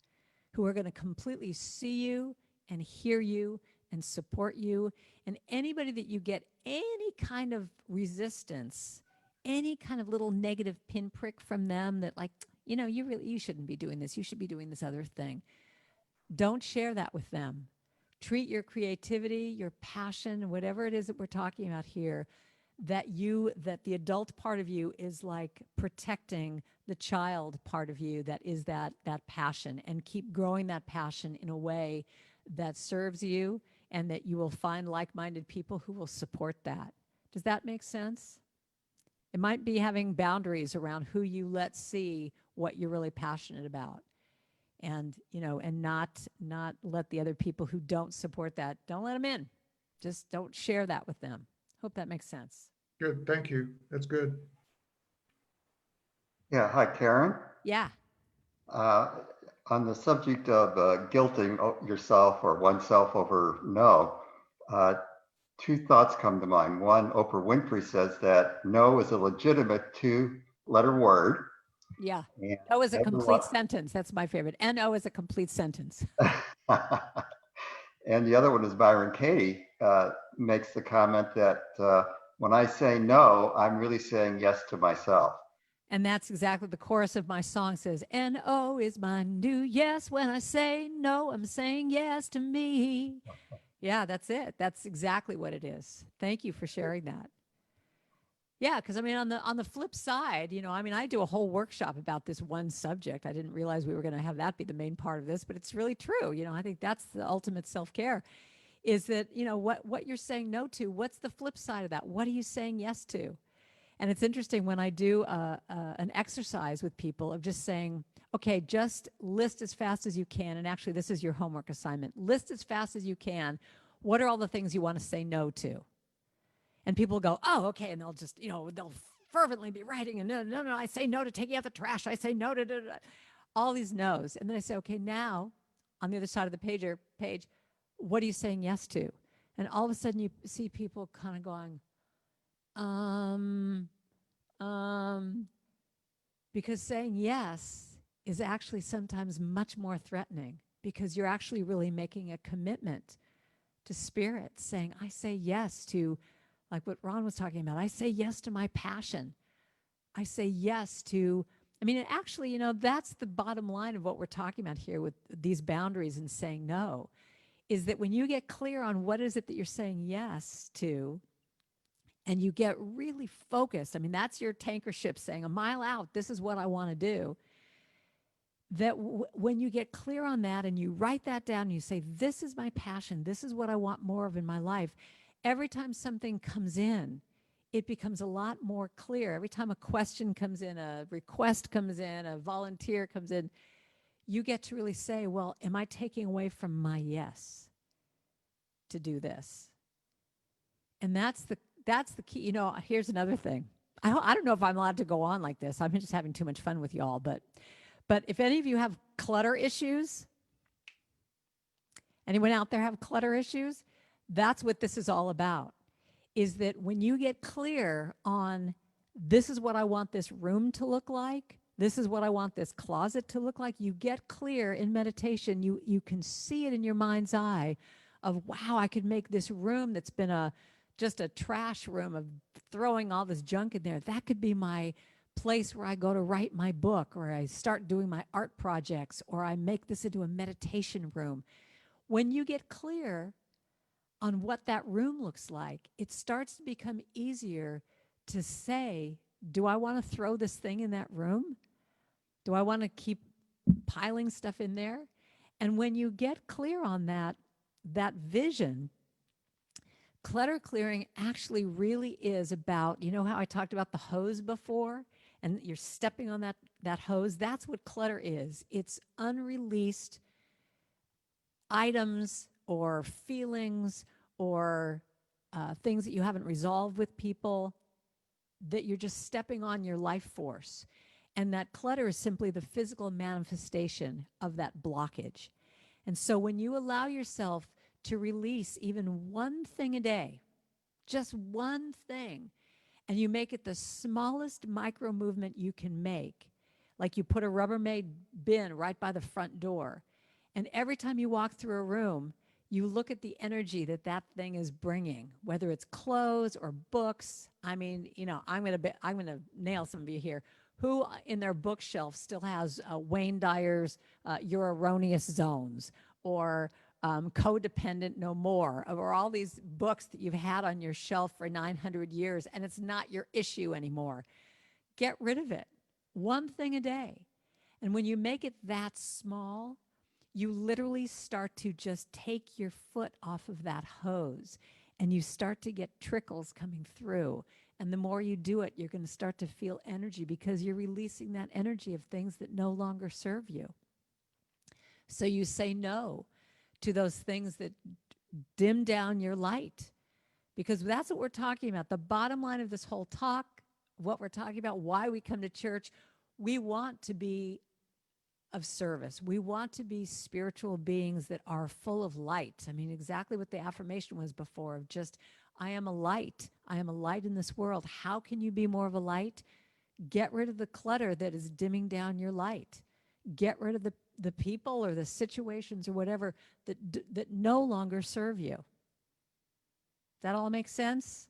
who are going to completely see you and hear you and support you. And anybody that you get any kind of resistance, any kind of little negative pinprick from them that, like, you know, you shouldn't be doing this, you should be doing this other thing. Don't share that with them. Treat your creativity, your passion, whatever it is that we're talking about here, that the adult part of you is like protecting the child part of you that is that passion, and keep growing that passion in a way that serves you, and that you will find like-minded people who will support that. Does that make sense? It might be having boundaries around who you let see what you're really passionate about. And, you know, and not let the other people who don't support that, don't let them in. Just don't share that with them. Hope that makes sense. Good, thank you. That's good. Yeah, hi, Karen. Yeah. On the subject of guilting yourself or oneself over no, two thoughts come to mind. One, Oprah Winfrey says that no is a legitimate two-letter word. Yeah. And No is a complete sentence. That's my favorite. N-O is a complete sentence. And the other one is Byron Katie makes the comment that when I say no, I'm really saying yes to myself. And that's exactly the chorus of my song says, N-O is my new yes. When I say no, I'm saying yes to me. Yeah, that's it. That's exactly what it is. Thank you for sharing that. Yeah, because I mean, on the flip side, you know, I mean, I do a whole workshop about this one subject. I didn't realize we were going to have that be the main part of this, but it's really true. You know, I think that's the ultimate self-care is that, you know, what you're saying no to, what's the flip side of that? What are you saying yes to? And it's interesting when I do an exercise with people of just saying, okay, just list as fast as you can. And actually, this is your homework assignment. List as fast as you can. What are all the things you want to say no to? And people go, oh, okay. And they'll just, you know, they'll fervently be writing. And no, I say no to taking out the trash. I say no to all these no's. And then I say, okay, now on the other side of the page, what are you saying yes to? And all of a sudden you see people kind of going, because saying yes is actually sometimes much more threatening because you're actually really making a commitment to spirit, saying, I say yes to, like what Ron was talking about, I say yes to my passion. I say yes to, I mean, actually, you know, that's the bottom line of what we're talking about here with these boundaries and saying no, is that when you get clear on what is it that you're saying yes to, and you get really focused, I mean, that's your tanker ship saying a mile out, this is what I want to do. That when you get clear on that and you write that down and you say, this is my passion, this is what I want more of in my life, every time something comes in, it becomes a lot more clear. Every time a question comes in, a request comes in, a volunteer comes in, you get to really say, well, am I taking away from my yes to do this? And that's the key. You know, here's another thing. I don't know if I'm allowed to go on like this. I'm just having too much fun with y'all. But if any of you have clutter issues, anyone out there have clutter issues? That's what this is all about, is that when you get clear on this is what I want this room to look like, this is what I want this closet to look like, you get clear in meditation. You can see it in your mind's eye of, wow, I could make this room that's been just a trash room of throwing all this junk in there. That could be my place where I go to write my book, or I start doing my art projects, or I make this into a meditation room. When you get clear on what that room looks like, it starts to become easier to say, do I want to throw this thing in that room? Do I want to keep piling stuff in there? And when you get clear on that vision, clutter clearing actually really is about, you know how I talked about the hose before, and you're stepping on that hose? That's what clutter is. It's unreleased items or feelings or things that you haven't resolved with people that you're just stepping on your life force. And that clutter is simply the physical manifestation of that blockage. And so when you allow yourself to release even one thing a day, just one thing, and you make it the smallest micro movement you can make, like you put a Rubbermaid bin right by the front door, and every time you walk through a room, you look at the energy that thing is bringing, whether it's clothes or books. I mean, you know, I'm gonna nail some of you here. Who in their bookshelf still has Wayne Dyer's Your Erroneous Zones, or Codependent No More, or all these books that you've had on your shelf for 900 years and it's not your issue anymore? Get rid of it. One thing a day. And when you make it that small, you literally start to just take your foot off of that hose, and you start to get trickles coming through, And the more you do it, you're going to start to feel energy because you're releasing that energy of things that no longer serve you. So you say no to those things that dim down your light, because that's what we're talking about. The bottom line of this whole talk, what we're talking about, why we come to church, we want to be of service. We want to be spiritual beings that are full of light. I mean, exactly what the affirmation was before, of just, I am a light. I am a light in this world. How can you be more of a light? Get rid of the clutter that is dimming down your light. Get rid of the people or the situations or whatever that no longer serve you. That all makes sense?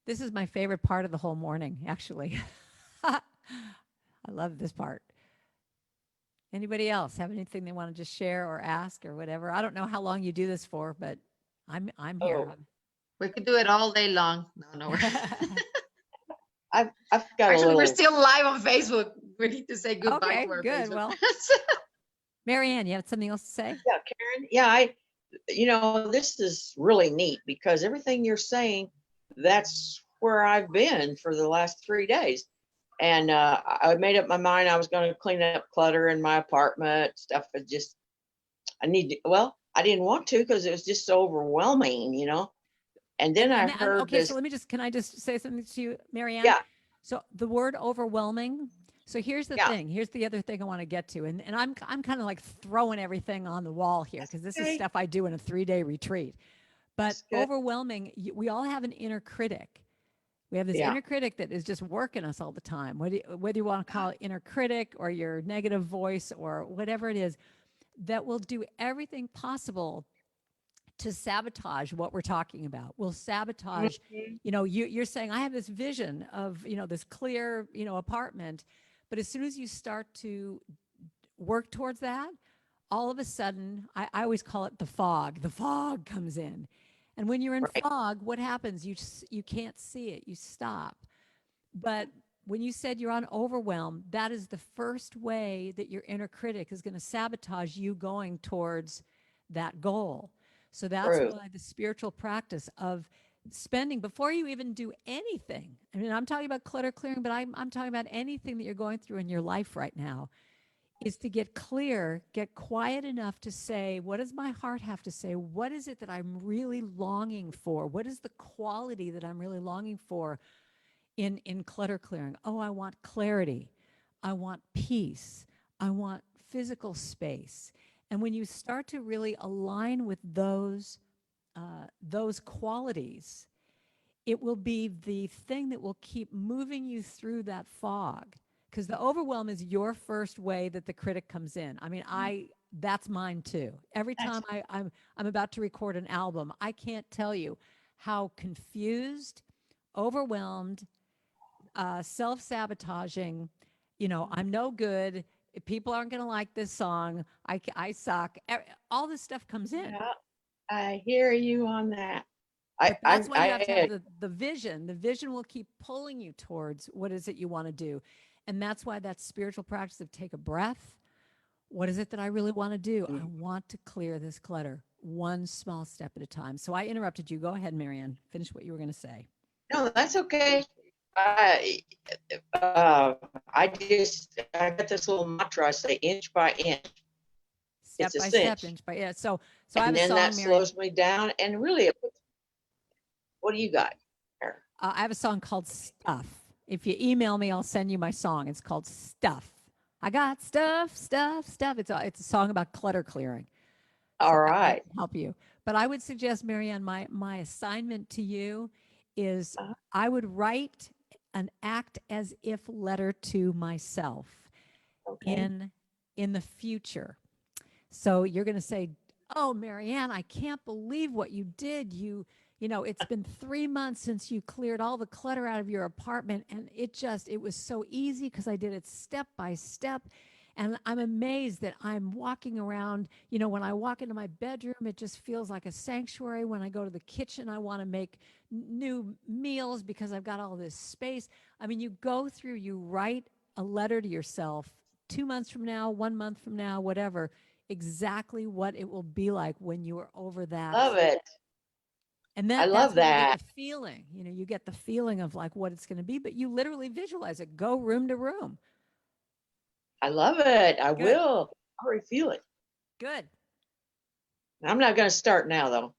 This is my favorite part of the whole morning, actually. I love this part. Anybody else have anything they want to just share or ask or whatever? I don't know how long you do this for, but I'm here. Oh. We could do it all day long. No. I've got Actually, we're still live on Facebook. We need to say goodbye Okay, to our good. Facebook. Well, Marianne, you have something else to say? Yeah, Karen. Yeah, this is really neat because everything you're saying, that's where I've been for the last 3 days. And I made up my mind I was going to clean up clutter in my apartment, stuff. I didn't want to because it was just so overwhelming, And then I heard okay, this. so can I just say something to you, Marianne? Yeah. So the word overwhelming. So here's the thing. Here's the other thing I want to get to. And I'm kind of like throwing everything on the wall here because this is stuff I do in a 3-day retreat. But overwhelming, we all have an inner critic. We have this inner critic that is just working us all the time. Whether you want to call it inner critic or your negative voice or whatever it is, that will do everything possible to sabotage what we're talking about. Will sabotage, you're saying, I have this vision of, this clear, apartment. But as soon as you start to work towards that, all of a sudden, I always call it the fog. The fog comes in. And when you're in fog, what happens? You can't see it. You stop. But when you said you're on overwhelm, that is the first way that your inner critic is going to sabotage you going towards that goal. So that's why the spiritual practice of spending, before you even do anything, I mean, I'm talking about clutter clearing, but I'm talking about anything that you're going through in your life right now, is to get clear, get quiet enough to say, what does my heart have to say? What is it that I'm really longing for? What is the quality that I'm really longing for in clutter clearing? Oh, I want clarity. I want peace. I want physical space. And when you start to really align with those qualities, it will be the thing that will keep moving you through that fog. Because the overwhelm is your first way that the critic comes in. I mean, that's mine too. Every time I'm about to record an album, I can't tell you how confused, overwhelmed, self-sabotaging, I'm no good. People aren't going to like this song. I suck. All this stuff comes in. Yeah, I hear you on that. But that's why you have to have the vision. The vision will keep pulling you towards what is it you want to do. And that's why that spiritual practice of take a breath. What is it that I really want to do? I want to clear this clutter one small step at a time. So I interrupted you. Go ahead, Marianne. Finish what you were going to say. No, that's okay. I got this little mantra. I say inch by inch. Step by step, inch by inch. So I have a song, and then that slows me down. And really, what do you got? I have a song called Stuff. If you email me, I'll send you my song. It's called Stuff. I got stuff. It's a song about clutter clearing. All right. Help you. But I would suggest, Marianne, my assignment to you is I would write an act as if letter to myself in the future. So you're going to say, oh, Marianne, I can't believe what you did. It's been 3 months since you cleared all the clutter out of your apartment. And it was so easy because I did it step by step. And I'm amazed that I'm walking around, when I walk into my bedroom, it just feels like a sanctuary. When I go to the kitchen, I want to make new meals because I've got all this space. I mean, you write a letter to yourself 2 months from now, 1 month from now, whatever. exactly what it will be like when you are over that. Love it. And then I love that's when you that. get the feeling, you know, you get the feeling of like what it's going to be, but you literally visualize it. Go room to room. I love it. I Good. will. I already feel it. Good. I'm not going to start now, though.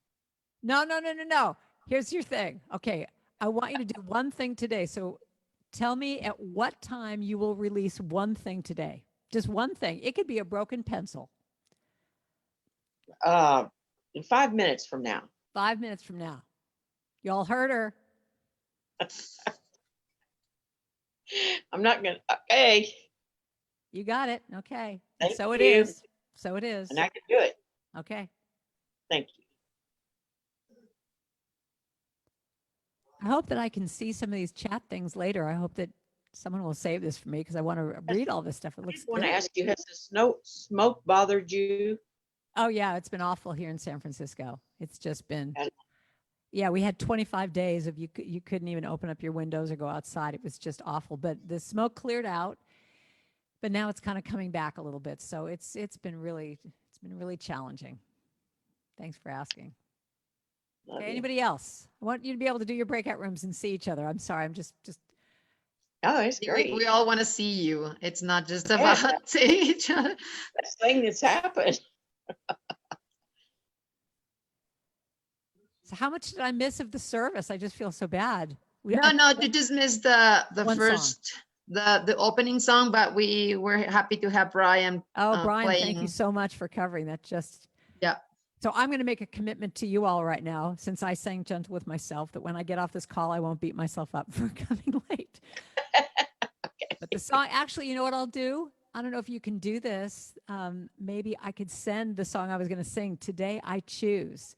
No. Here's your thing. Okay. I want you to do one thing today. So tell me at what time you will release one thing today. Just one thing. It could be a broken pencil. In 5 minutes from now. 5 minutes from now. Y'all heard her. I'm not going to. Okay. You got it. Okay. Thank So it you. is. So it is. And I can do it. Okay. Thank you. I hope that I can see some of these chat things later. I hope that someone will save this for me because I want to read all this stuff. It I looks just want good. to ask you, has the smoke bothered you? Oh, yeah. It's been awful here in San Francisco. It's just been, yeah, we had 25 days of you couldn't even open up your windows or go outside. It was just awful. But the smoke cleared out, but now it's kind of coming back a little bit. So it's been really challenging. Thanks for asking. Okay, anybody else? I want you to be able to do your breakout rooms and see each other. I'm sorry, I'm just. Oh, it's great. We all want to see you. It's not just about seeing each other. Best thing that's happened. So how much did I miss of the service? I just feel so bad. No, you just missed the first song. the opening song, but we were happy to have Brian. Brian, playing. thank you so much for covering that. Yeah. So I'm going to make a commitment to you all right now, since I sang Gentle with myself, that when I get off this call, I won't beat myself up for coming late. Okay. But the song, actually, you know what I'll do? I don't know if you can do this. Maybe I could send the song I was going to sing, Today I Choose.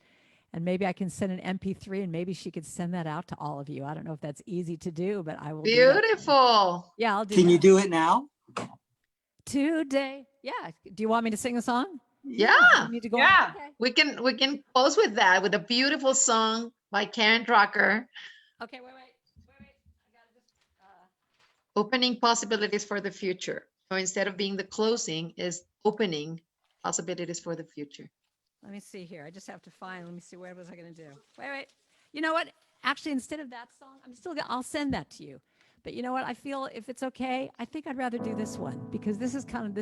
And maybe I can send an MP3 and maybe she could send that out to all of you. I don't know if that's easy to do, but I will. Beautiful. Yeah, I'll do Can that. you do it now? Today. Yeah. Do you want me to sing a song? Yeah. You need to go yeah. Okay. We can close with that, with a beautiful song by Karen Drucker. Okay, wait. I gotta just opening possibilities for the future. So instead of being the closing, is opening possibilities for the future. Let me see here. I just have to find. Let me see. What was I going to do? Wait. You know what? Actually, instead of that song, I'll send that to you. But you know what? I feel if it's okay, I think I'd rather do this one because this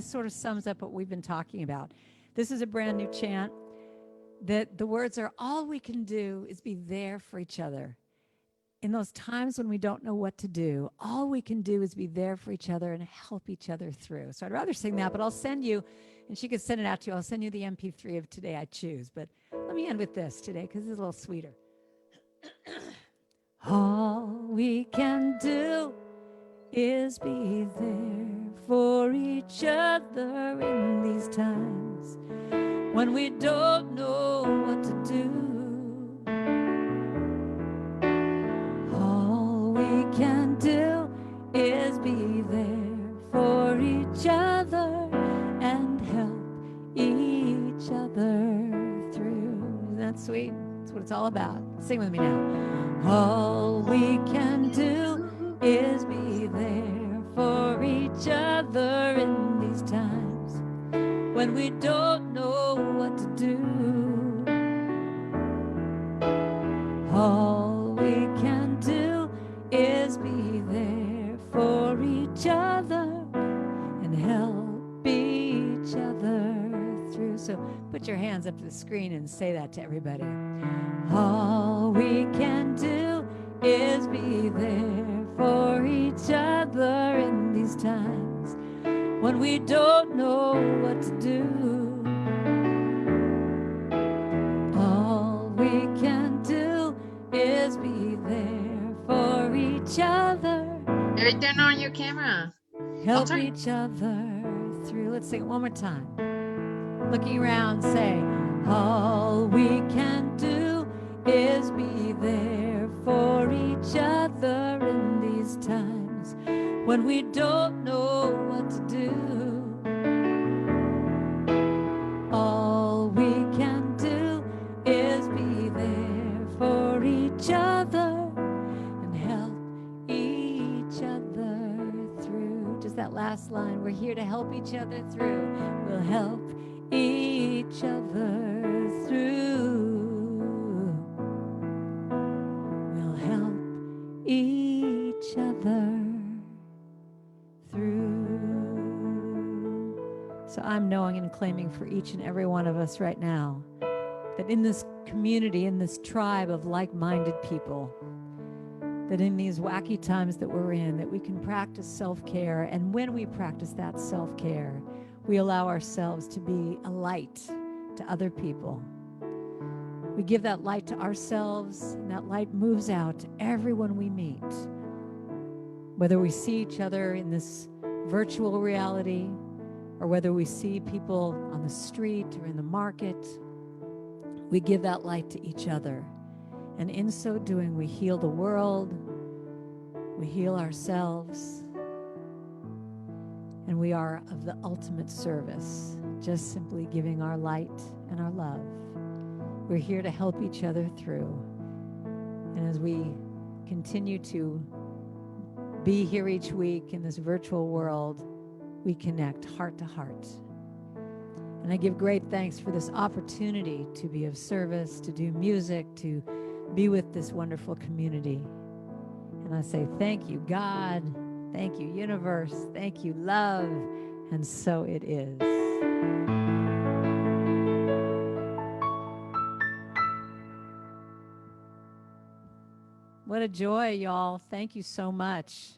sort of sums up what we've been talking about. This is a brand new chant that the words are, all we can do is be there for each other. In those times when we don't know what to do, all we can do is be there for each other and help each other through. So I'd rather sing that, but I'll send you, and she could send it out to you. I'll send you the MP3 of Today I Choose. But let me end with this today because it's a little sweeter. All we can do is be there for each other in these times when we don't know what to do. All we can do is be there for each other and help each other through. Isn't that sweet? That's what it's all about. Sing with me now. All we can do is be there for each other in these times when we don't know what to do. All we can do is be there for each other and help each other through. So put your hands up to the screen and say that to everybody. All we can do is be there for each other in these times when we don't know what to do. All we can do is be there for each other. Mary, turn on your camera. Help each other through. Let's sing it one more time. Looking around, say, all we can do is be there for each other in these times when we don't know what to do. All we can do is be there for each other and help each other through. Just that last line, we're here to help each other through. We'll help each each other through. We'll help each other through. So I'm knowing and claiming for each and every one of us right now that in this community, in this tribe of like-minded people, that in these wacky times that we're in, that we can practice self-care. And when we practice that self-care, we allow ourselves to be a light to other people. We give that light to ourselves, and that light moves out to everyone we meet. Whether we see each other in this virtual reality, or whether we see people on the street or in the market, we give that light to each other. And in so doing, we heal the world, we heal ourselves, and we are of the ultimate service, just simply giving our light and our love. We're here to help each other through. And as we continue to be here each week in this virtual world, we connect heart to heart. And I give great thanks for this opportunity to be of service, to do music, to be with this wonderful community. And I say thank you, God. Thank you, universe. Thank you, love. And so it is. What a joy, y'all. Thank you so much.